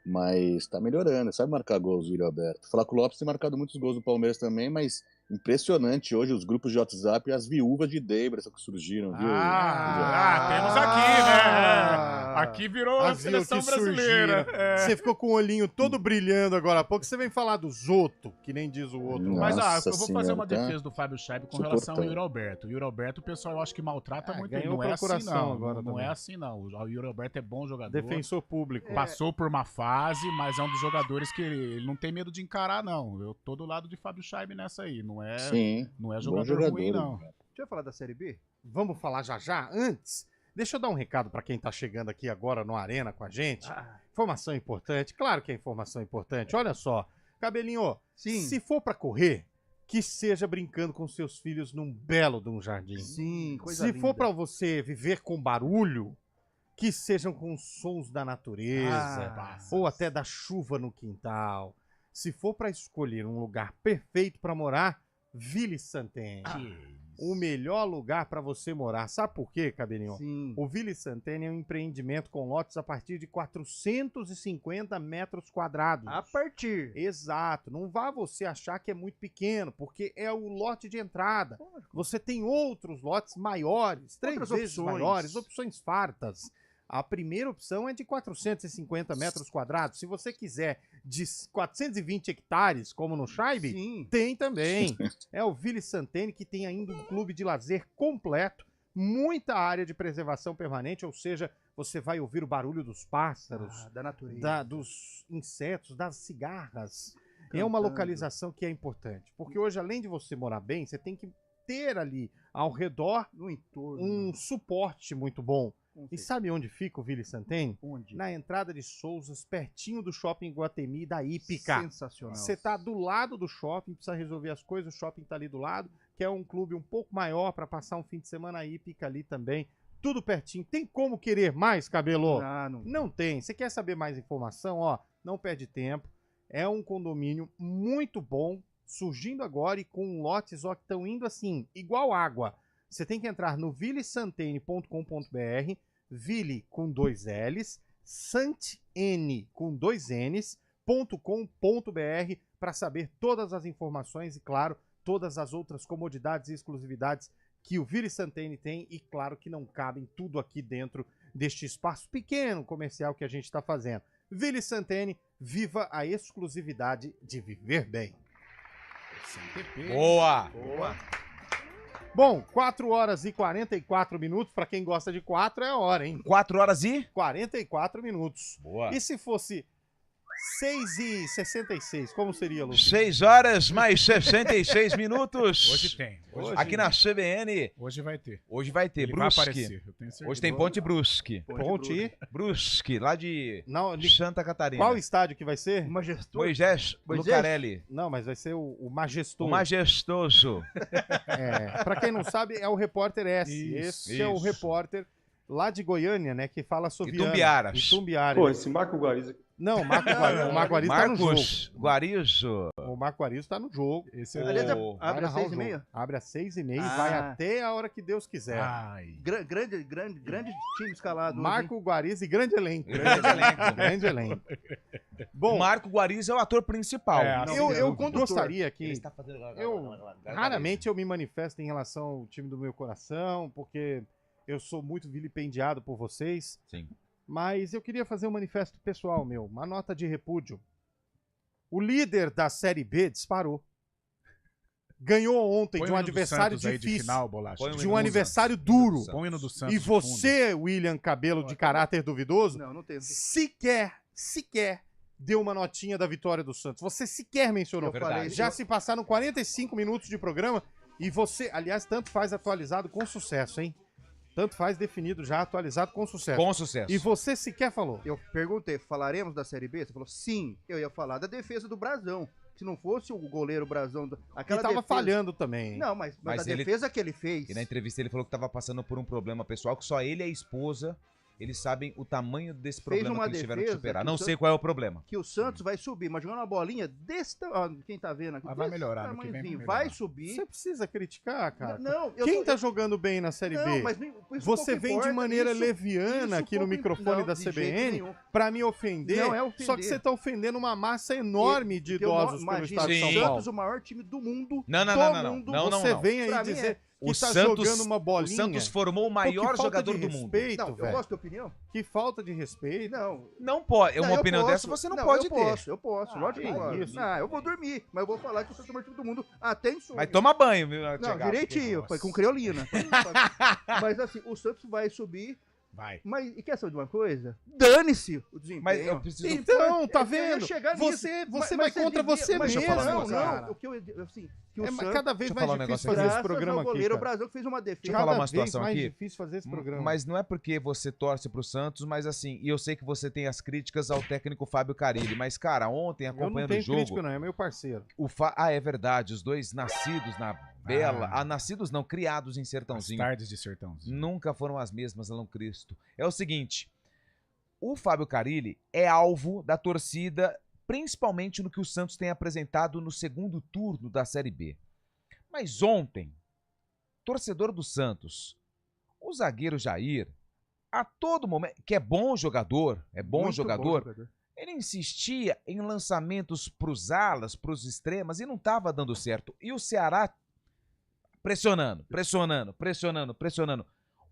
Mas tá melhorando, sabe marcar gols o Yuri Alberto. O Flaco Lopes tem marcado muitos gols no Palmeiras também, mas impressionante hoje os grupos de WhatsApp e as viúvas de Daverson que surgiram, viu? Temos aqui, né? Aqui virou a As seleção que brasileira. surgiram. Você ficou com o olhinho todo brilhando agora há pouco. Você vem falar do Zoto, que nem diz o outro. Mas Nossa eu vou fazer uma senhora, defesa do Fábio Scheibe com Suportando. relação ao Yuri Alberto. O Yuri Alberto, o pessoal eu acho que maltrata muito ele. ganhou Não é assim procuração não. agora Não também. é assim não. O Yuri Alberto é bom jogador. Defensor público. Passou por uma fase, mas é um dos jogadores que ele não tem medo de encarar, não. Eu tô do lado de Fábio Scheibe nessa aí. Não é, Sim, não é bom jogador, jogador, ruim, não. Deixa eu falar da Série B. Vamos falar já? Antes, deixa eu dar um recado pra quem tá chegando aqui agora no Arena com a gente. Informação importante, claro que é informação importante. Olha só, Cabelinho, se for pra correr, que seja brincando com seus filhos num belo de um jardim. Sim, coisa Se linda. for pra você viver com barulho, que sejam com sons da natureza, ou até da chuva no quintal. Se for pra escolher um lugar perfeito pra morar, Ville Santene. O melhor lugar para você morar. Sabe por quê, Cabelinho? Sim. O Ville Santene é um empreendimento com lotes a partir de 450 metros quadrados. A partir. Exato. Não vá você achar que é muito pequeno, porque é o lote de entrada. Você tem outros lotes maiores, 3 Outras vezes opções. maiores, opções fartas. A primeira opção é de 450 metros quadrados. Se você quiser de 420 hectares, como no Scheibe, tem também. É o Ville Santene, que tem ainda um clube de lazer completo, muita área de preservação permanente, ou seja, você vai ouvir o barulho dos pássaros, da natureza, dos insetos, das cigarras. é uma localização que é importante. Porque hoje, além de você morar bem, você tem que ter ali ao redor no entorno um suporte muito bom. E sabe onde fica o Ville Santene? Onde? Na entrada de Souzas, pertinho do Shopping Guatemi da Ípica. Sensacional. Você tá do lado do shopping, precisa resolver as coisas, o shopping tá ali do lado, que é um clube um pouco maior para passar um fim de semana, Ípica ali também. Tudo pertinho. Tem como querer mais, Cabelo? Não tem. Você quer saber mais informação? Ó, não perde tempo. É um condomínio muito bom, surgindo agora e com lotes ó, que estão indo assim, igual água. Você tem que entrar no villesantene.com.br, Ville com 2 L's, Santene com 2 N's.com.br para saber todas as informações e, claro, todas as outras comodidades e exclusividades que o Ville Santene tem e, claro, que não cabem tudo aqui dentro deste espaço pequeno comercial que a gente está fazendo. Ville Santene, viva a exclusividade de viver bem. Boa! Boa! Bom, 4 horas e 44 minutos. Para quem gosta de 4, é a hora, hein? 4 horas e? 44 minutos. Boa. E se fosse 6h66, como seria, Lucas? 6 horas mais 66 minutos. Hoje tem. Aqui na CBN. Hoje vai ter. Hoje vai ter. Ele Brusque. vai aparecer, eu tenho certeza. Hoje tem Ponte Brusque. Ponte Brusque, lá de Santa Catarina. Qual estádio que vai ser? Moisés Lucarelli. Não, mas vai ser o Majestoso. O Majestoso. Pra quem não sabe, é o Repórter S. Esse é o repórter lá de Goiânia, né, que fala sobre Itumbiaras. Pô, esse Marco Guarizo... Não, o Marco Guarizo tá no jogo. Guarizo. O Marco Guarizo tá no jogo. Aliás, abre às 6h30? Abre às 6h30 e vai até a hora que Deus quiser. Grande time escalado. Marco hoje, Guarizo e grande elenco. Grande elenco. Bom, o Marco Guarizo é o ator principal. Eu gostaria que... Raramente eu me manifesto em relação ao time do meu coração, porque eu sou muito vilipendiado por vocês. Sim. Mas eu queria fazer um manifesto pessoal meu, uma nota de repúdio. O líder da Série B disparou. Ganhou ontem de um adversário difícil, de um adversário duro. E você, William Cabelo, de caráter duvidoso, sequer deu uma notinha da vitória do Santos. Você sequer mencionou. Já se passaram 45 minutos de programa e você, aliás, tanto faz atualizado com sucesso, hein? Tanto faz definido já, atualizado com sucesso. Com sucesso. E você sequer falou. Eu perguntei, falaremos da Série B? Você falou, sim. Eu ia falar da defesa do Brasão. Se não fosse o goleiro Brasão... Ele tava falhando também. Não, mas a defesa que ele fez... E na entrevista ele falou que tava passando por um problema pessoal, que só ele e a esposa, eles sabem o tamanho desse problema que eles tiveram que superar. Não sei qual é o problema. Que o Santos vai subir, mas jogando uma bolinha desse tamanho... Quem tá vendo aqui? Mas vai melhorar. Vai subir. Você precisa criticar, cara. Não, quem tá jogando bem na Série B? Mas você vem de maneira leviana aqui no microfone da CBN pra me ofender. Não é ofender. Só que você tá ofendendo uma massa enorme de idosos pelo estado de São Paulo. Santos, o maior time do mundo. Não. Você vem aí dizer... O tá Santos, jogando uma bolinha. O Santos formou o maior jogador do mundo. Não, eu gosto da opinião. Que falta de respeito. Não pode. Uma opinião dessa você não pode ter. Eu posso. Lógico que eu posso. Eu vou dormir, mas eu vou falar que o Santos é o maior time do mundo até em sonho. Mas toma banho, viu? Não, direitinho. Foi com creolina. Mas assim, o Santos vai subir. Vai. Mas e quer saber de uma coisa? Dane-se o desempenho. Mas eu preciso... Então, tá vendo? Você vai contra você mesmo. Não. O que eu assim, que o Santos... cada vez mais difícil fazer esse programa aqui, goleiro, o Brasil fez uma defesa. Deixa eu falar uma situação mais aqui. Difícil fazer esse programa. Mas não é porque você torce pro Santos, mas assim, e eu sei que você tem as críticas ao técnico Fábio Carilli, mas cara, ontem acompanhando o jogo... Eu não tenho crítica não, é meu parceiro. É verdade, os dois nascidos na Bela, nascidos não, criados em Sertãozinho. As tardes de Sertãozinho. Nunca foram as mesmas, Alão Cristo. É o seguinte, o Fábio Carilli é alvo da torcida, principalmente no que o Santos tem apresentado no segundo turno da Série B. Mas ontem, torcedor do Santos, o zagueiro Jair, a todo momento, que é bom jogador, ele insistia em lançamentos pros alas, pros extremas, e não estava dando certo. E o Ceará pressionando.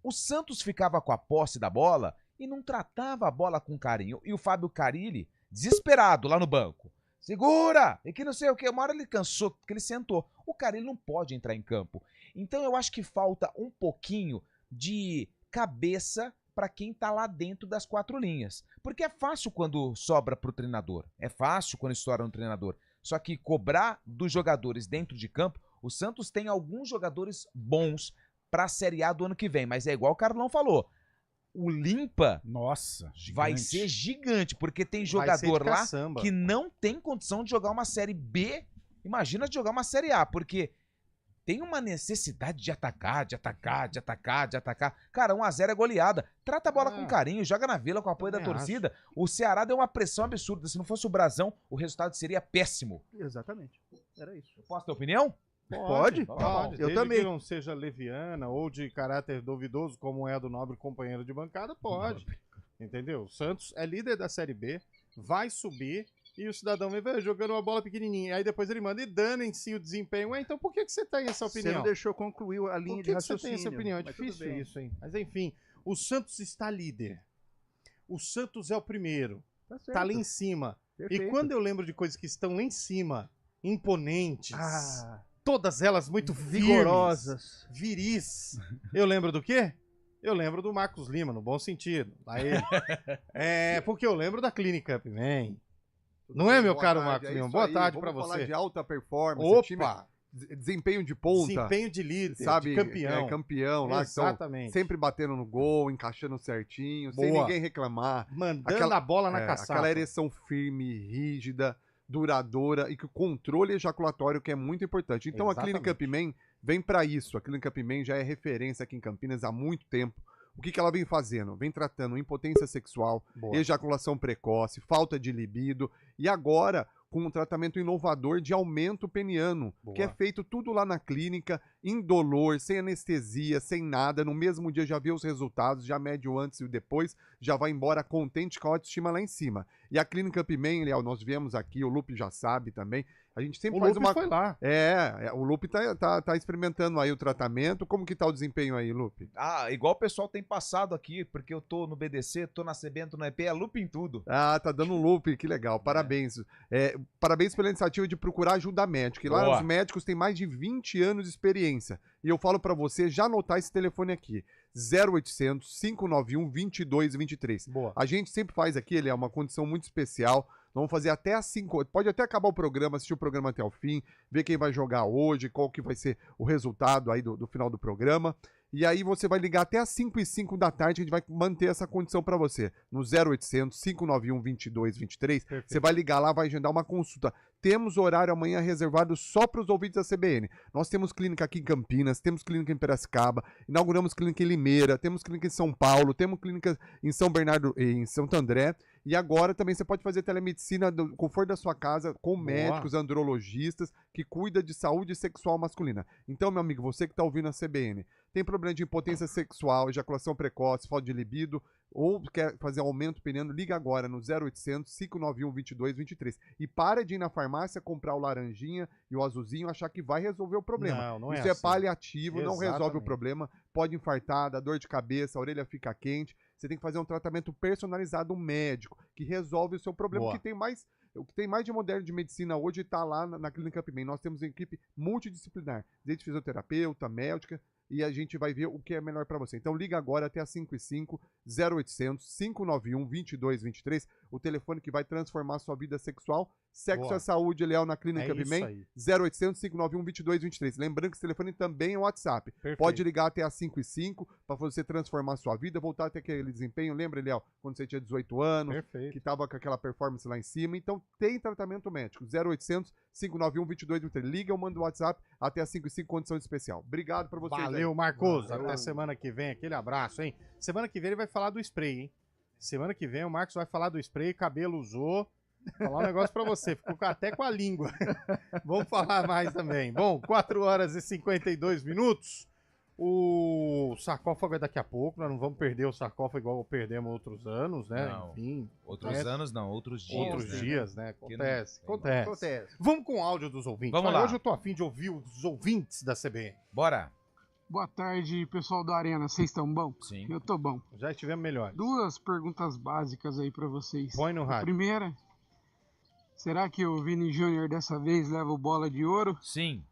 O Santos ficava com a posse da bola e não tratava a bola com carinho. E o Fábio Carilli, desesperado lá no banco, segura! E que não sei o que, uma hora ele cansou, porque ele sentou. O Carilli não pode entrar em campo. Então eu acho que falta um pouquinho de cabeça para quem tá lá dentro das 4 linhas. Porque é fácil quando sobra pro treinador. É fácil quando estoura no treinador. Só que cobrar dos jogadores dentro de campo, o Santos tem alguns jogadores bons para a Série A do ano que vem, mas é igual o Carlão falou. O limpa vai ser gigante, porque tem jogador lá que não tem condição de jogar uma Série B. Imagina de jogar uma Série A, porque tem uma necessidade de atacar. Cara, 1-0 é goleada. Trata a bola com carinho, joga na Vila com o apoio da torcida. O Ceará deu uma pressão absurda. Se não fosse o Brasão, o resultado seria péssimo. Exatamente. Era isso. Posso ter opinião? Pode. Eu também. Que não seja leviana ou de caráter duvidoso, como é a do nobre companheiro de bancada, pode. Entendeu? O Santos é líder da Série B, vai subir e o cidadão vem jogando uma bola pequenininha. Aí depois ele manda e danem-se o desempenho. Ué, então por que você tem essa opinião? Você não deixou concluir a linha de raciocínio. Por que você tem essa opinião? É difícil isso, hein? Mas enfim, o Santos está líder. O Santos é o primeiro. Tá lá em cima. Perfeito. E quando eu lembro de coisas que estão lá em cima, imponentes... todas elas muito vigorosas, viris. Eu lembro do quê? Eu lembro do Marcos Lima, no bom sentido. Aí, porque eu lembro da Clínica Upman. Não é, meu caro Marcos Lima? Boa tarde pra você. Vamos falar de alta performance. Opa! Time, desempenho de ponta. Desempenho de líder, sabe, de campeão. Campeão lá. Exatamente. Sempre batendo no gol, encaixando certinho, sem ninguém reclamar. Mandando a bola na caçapa. Aquela ereção firme, rígida, duradoura e que o controle ejaculatório que é muito importante. Então a Clínica Upman vem para isso. A Clínica Upman já é referência aqui em Campinas há muito tempo. O que ela vem fazendo? Vem tratando impotência sexual, ejaculação precoce, falta de libido e agora com um tratamento inovador de aumento peniano, que é feito tudo lá na clínica, indolor, sem anestesia, sem nada. No mesmo dia já vê os resultados, já mede o antes e o depois, já vai embora contente com a autoestima lá em cima. E a Clínica Upman, Léo, nós viemos aqui, o Lupe já sabe também, a gente sempre faz uma... O Lupe foi lá. O Lupe tá experimentando aí o tratamento. Como que tá o desempenho aí, Lupe? Igual o pessoal tem passado aqui, porque eu tô no BDC, tô na CBN, tô na EP, é Lupe em tudo. Tá dando um Lupe, que legal, parabéns. Parabéns pela iniciativa de procurar ajuda médica. E lá os médicos têm mais de 20 anos de experiência. E eu falo pra você já anotar esse telefone aqui, 0800 591 2223. A gente sempre faz aqui, ele é uma condição muito especial. Vamos fazer até às 5, pode até acabar o programa, assistir o programa até o fim, ver quem vai jogar hoje, qual que vai ser o resultado aí do final do programa. E aí você vai ligar até às 5h05 da tarde, a gente vai manter essa condição para você. No 0800 591 2223, você vai ligar lá, vai agendar uma consulta. Temos horário amanhã reservado só para os ouvintes da CBN. Nós temos clínica aqui em Campinas, temos clínica em Piracicaba, inauguramos clínica em Limeira, temos clínica em São Paulo, temos clínica em São Bernardo, em Santo André. E agora também você pode fazer telemedicina do conforto da sua casa com médicos, andrologistas que cuidam de saúde sexual masculina. Então, meu amigo, você que está ouvindo a CBN, tem problema de impotência sexual, ejaculação precoce, falta de libido ou quer fazer aumento peniano, liga agora no 0800 591 2223 e para de ir na farmácia comprar o laranjinha e o azulzinho achar que vai resolver o problema. Não é Isso é assim. paliativo, não resolve o Exatamente. problema, pode infartar, dá dor de cabeça, a orelha fica quente. Você tem que fazer um tratamento personalizado, um médico, que resolve o seu problema. O que tem mais de moderno de medicina hoje está lá na Clínica Upman. Nós temos uma equipe multidisciplinar, desde fisioterapeuta, médica, e a gente vai ver o que é melhor para você. Então liga agora até às 5h05, 0800 591 2223, o telefone que vai transformar a sua vida sexual. Sexo é saúde, Leal, na Clínica Upman, 0800 591 2223. Lembrando que esse telefone também é o WhatsApp. Perfeito. Pode ligar até às 5h05 para você transformar a sua vida, voltar a ter aquele desempenho. Lembra, Leal, quando você tinha 18 anos, que tava com aquela performance lá em cima. Então tem tratamento médico. 0800 591 2223. Liga ou manda o WhatsApp até às 5h05, condição especial. Obrigado para vocês. Valeu, Marcos. Até semana que vem. Aquele abraço, hein? Semana que vem ele vai falar do spray, hein? Semana que vem o Marcos vai falar do spray, cabelo usou. Vou falar um negócio pra você, ficou até com a língua. Vamos falar mais também. Bom, 4h52. O sarcófago é daqui a pouco, nós não vamos perder o sarcófago igual perdemos outros anos, né? Não. Enfim. Outros anos não, outros dias. Outros dias, né? Acontece. Vamos com o áudio dos ouvintes. Vamos lá. Hoje eu tô afim de ouvir os ouvintes da CBN. Bora. Boa tarde, pessoal da Arena. Vocês estão bom? Sim. Eu tô bom. Já estivemos melhor. Duas perguntas básicas aí pra vocês. Põe no rádio. A primeira, será que o Vini Júnior dessa vez leva o bola de ouro? Sim.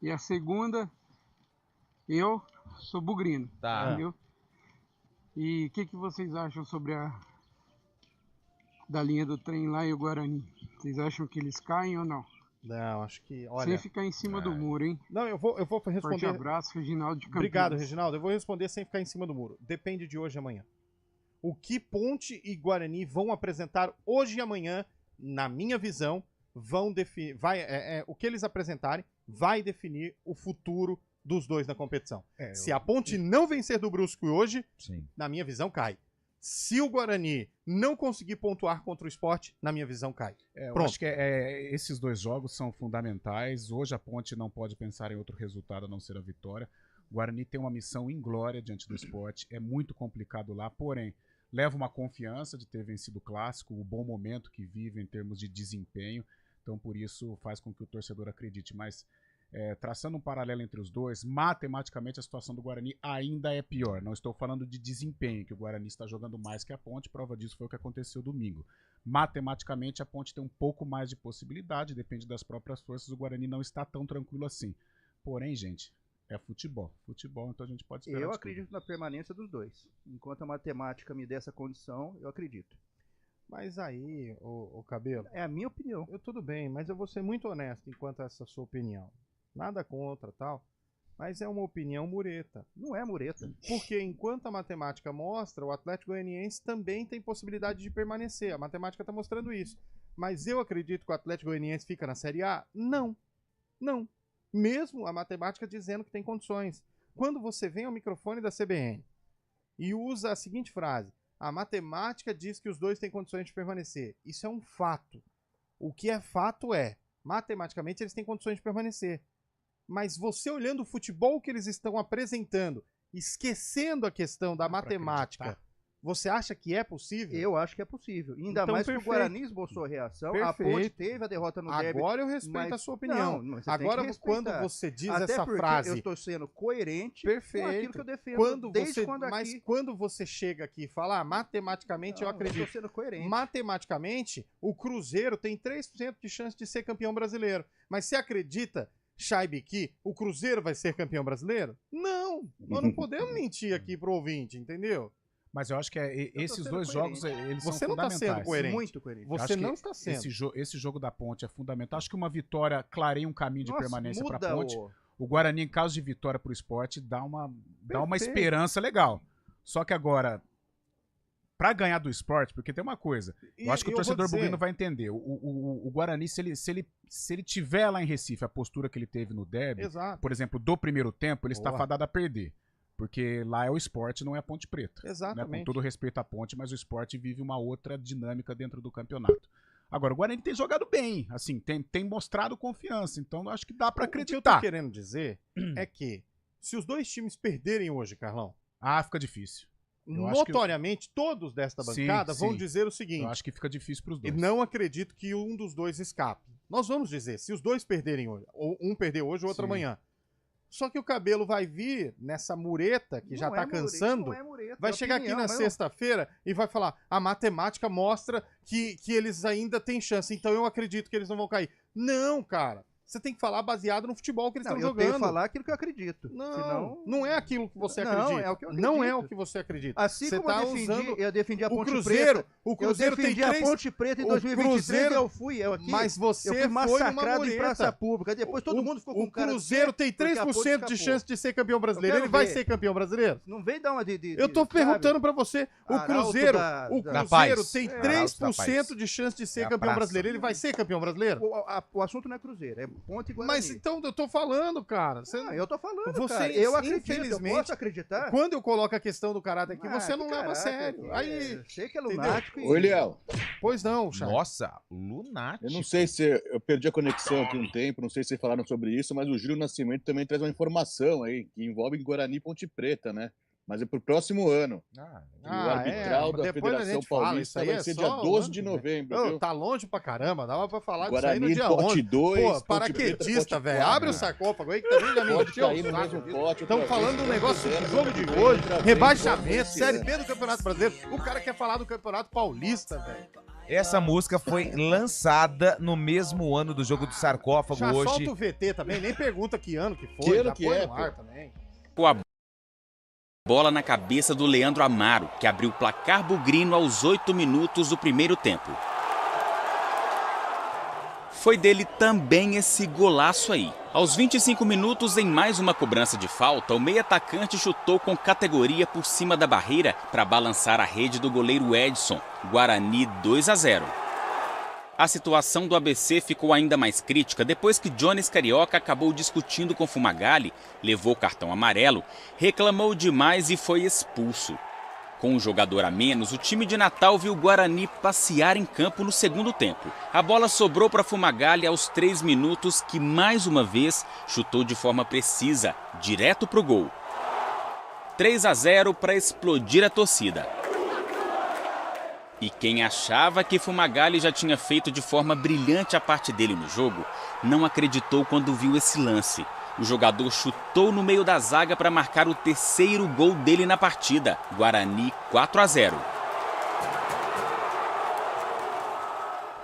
E a segunda, eu sou bugrino. Tá. Entendeu? E o que vocês acham sobre da linha do trem lá e o Guarani. Vocês acham que eles caem ou não? Não, acho que, olha... Sem ficar em cima do muro, hein? Não, eu vou responder... Forte abraço, Reginaldo de Campinas. Obrigado, Reginaldo. Eu vou responder sem ficar em cima do muro. Depende de hoje e amanhã. O que Ponte e Guarani vão apresentar hoje e amanhã, na minha visão, vão definir... o que eles apresentarem vai definir o futuro dos dois na competição. Se a Ponte não vencer do Brusque hoje, na minha visão, cai. Se o Guarani não conseguir pontuar contra o Sport, na minha visão, cai. Eu acho que esses dois jogos são fundamentais. Hoje a Ponte não pode pensar em outro resultado a não ser a vitória. O Guarani tem uma missão inglória diante do Sport. É muito complicado lá, porém, leva uma confiança de ter vencido o Clássico, o bom momento que vive em termos de desempenho. Então, por isso, faz com que o torcedor acredite. Mas, traçando um paralelo entre os dois, matematicamente a situação do Guarani ainda é pior. Não estou falando de desempenho, que o Guarani está jogando mais que a Ponte, prova disso foi o que aconteceu domingo. Matematicamente a Ponte tem um pouco mais de possibilidade, depende das próprias forças, o Guarani não está tão tranquilo assim. Porém, gente, é futebol. Futebol, então a gente pode esperar. Eu acredito na permanência dos dois. Enquanto a matemática me der essa condição, eu acredito. Mas aí, o Cabelo... É a minha opinião. Tudo bem, mas eu vou ser muito honesto enquanto essa sua opinião. Nada contra, tal, mas é uma opinião mureta. Não é mureta. Porque enquanto a matemática mostra, o Atlético Goianiense também tem possibilidade de permanecer. A matemática está mostrando isso. Mas eu acredito que o Atlético Goianiense fica na Série A? Não. Não. Mesmo a matemática dizendo que tem condições. Quando você vem ao microfone da CBN e usa a seguinte frase: a matemática diz que os dois têm condições de permanecer. Isso é um fato. O que é fato é, matematicamente eles têm condições de permanecer. Mas você olhando o futebol que eles estão apresentando, esquecendo a questão da matemática, você acha que é possível? Eu acho que é possível. Ainda então, mais que o Guarani esboçou a reação. Perfeito. A Ponte teve a derrota no derby. Agora eu respeito a sua opinião. Agora, quando você diz até essa frase... eu estou sendo coerente com aquilo que eu defendo. Mas quando você chega aqui e fala, matematicamente eu acredito. Eu estou sendo coerente. Matematicamente, o Cruzeiro tem 3% de chance de ser campeão brasileiro. Mas você acredita, Shaibi, que o Cruzeiro vai ser campeão brasileiro? Não! Nós não podemos mentir aqui pro ouvinte, entendeu? Mas eu acho que esses dois jogos, eles são fundamentais. Você não está sendo coerente. Muito coerente. Você não está sendo. Esse jogo da Ponte é fundamental. Acho que uma vitória clareia um caminho de permanência para a Ponte. O Guarani, em caso de vitória para o Sport, dá uma esperança legal. Só que agora, para ganhar do Sport, porque tem uma coisa, eu acho que o torcedor buguino vai entender. O Guarani, se ele tiver lá em Recife a postura que ele teve no derby, por exemplo, do primeiro tempo, ele está fadado a perder. Porque lá é o Sport, não é a Ponte Preta. Exatamente. Né? Com todo respeito à Ponte, mas o Sport vive uma outra dinâmica dentro do campeonato. Agora, o Guarani tem jogado bem, assim, tem mostrado confiança, então eu acho que dá pra acreditar. O que eu tô querendo dizer é que, se os dois times perderem hoje, Carlão... fica difícil. Notoriamente, todos desta bancada vão dizer o seguinte... Eu acho que fica difícil pros dois. E não acredito que um dos dois escape. Nós vamos dizer, se os dois perderem hoje, ou um perder hoje, o outro amanhã... Só que o Cabelo vai vir nessa mureta que já tá cansando, vai chegar aqui na sexta-feira e vai falar, a matemática mostra que eles ainda têm chance, então eu acredito que eles não vão cair. Não, cara. Você tem que falar baseado no futebol que eles estão jogando. Eu tenho que falar aquilo que eu acredito. Não é aquilo que você acredita. É o que eu acredito. Não é o que você acredita. Assim você como tá eu defendi a Ponte Preta. O Cruzeiro eu defendi a Ponte Preta em 2023 eu fui aqui. Mas você eu fui massacrado em praça pública. Depois todo mundo ficou com cara. O Cruzeiro tem 3% de chance de ser campeão brasileiro. Ele vai ser campeão brasileiro? Não vem dar uma eu tô perguntando pra você. O Cruzeiro tem 3% de chance de ser campeão brasileiro. Ele vai ser campeão brasileiro? O assunto não é Cruzeiro, é Ponte e Guarani. Mas então eu tô falando, cara. Eu tô falando, cara. Eu acredito, infelizmente, eu posso acreditar. Quando eu coloco a questão do caráter aqui, você não leva a sério. Aí, sei que é lunático. Ô, Eliel. Pois não, Chay. Nossa, lunático. Eu não sei se eu perdi a conexão aqui um tempo, não sei se falaram sobre isso, mas o Júlio Nascimento também traz uma informação aí, que envolve Guarani e Ponte Preta, né? Mas é pro próximo ano. O arbitral da Federação Paulista vai ser dia 12 de novembro. Tá longe pra caramba, dava pra falar Guarani, disso aí no dia 11. 2, pô, paraquedista, velho. Abre o sarcófago aí que também já me pode cair no mesmo pote. Estamos falando um negócio do jogo de hoje, rebaixamento, Série B do Campeonato Brasileiro. O cara quer falar do Campeonato Paulista, velho. Essa música foi lançada no mesmo ano do jogo do sarcófago já hoje. Solta o VT também, nem pergunta que ano que foi. Que ano que é, no ar também. Bola na cabeça do Leandro Amaro, que abriu o placar bugrino aos 8 minutos do primeiro tempo. Foi dele também esse golaço aí. Aos 25 minutos, em mais uma cobrança de falta, o meio-atacante chutou com categoria por cima da barreira para balançar a rede do goleiro Edson. Guarani 2-0. A situação do ABC ficou ainda mais crítica depois que Jones Carioca acabou discutindo com Fumagalli, levou cartão amarelo, reclamou demais e foi expulso. Com um jogador a menos, o time de Natal viu o Guarani passear em campo no segundo tempo. A bola sobrou para Fumagalli aos 3 minutos, que mais uma vez chutou de forma precisa, direto para o gol. 3-0 para explodir a torcida. E quem achava que Fumagalli já tinha feito de forma brilhante a parte dele no jogo, não acreditou quando viu esse lance. O jogador chutou no meio da zaga para marcar o terceiro gol dele na partida. Guarani 4-0.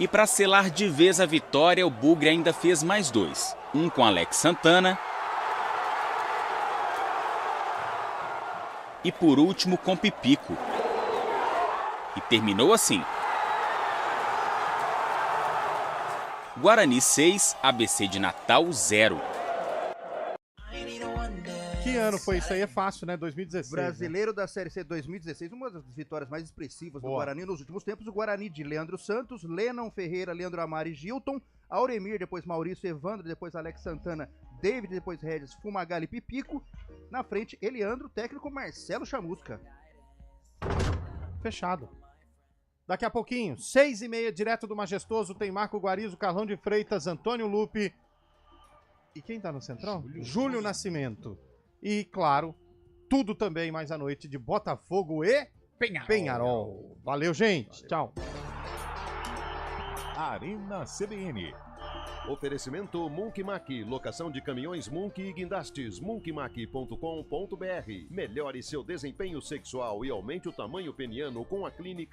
E para selar de vez a vitória, o Bugre ainda fez mais 2. Um com Alex Santana. E por último com Pipico. E terminou assim. Guarani 6, ABC de Natal 0. Que ano foi isso aí? É fácil, né? 2016. Brasileiro da Série C 2016, uma das vitórias mais expressivas do Guarani nos últimos tempos. O Guarani de Leandro Santos, Lennon Ferreira, Leandro Amaro e Gilton, Auremir, depois Maurício, Evandro, depois Alex Santana, David, depois Regis, Fumagalli e Pipico. Na frente, Eliandro, técnico Marcelo Chamusca. Fechado. Daqui a pouquinho, 6h30, direto do Majestoso, tem Marco Guarizo, Carlão de Freitas, Antônio Lupe. E quem tá no Central? Júlio Nascimento. E, claro, tudo também mais à noite de Botafogo e Penharol. Valeu, gente. Tchau. Arena CBN. Oferecimento Munk Mac, locação de caminhões Munk e guindastes, munkmac.com.br. Melhore seu desempenho sexual e aumente o tamanho peniano com a clínica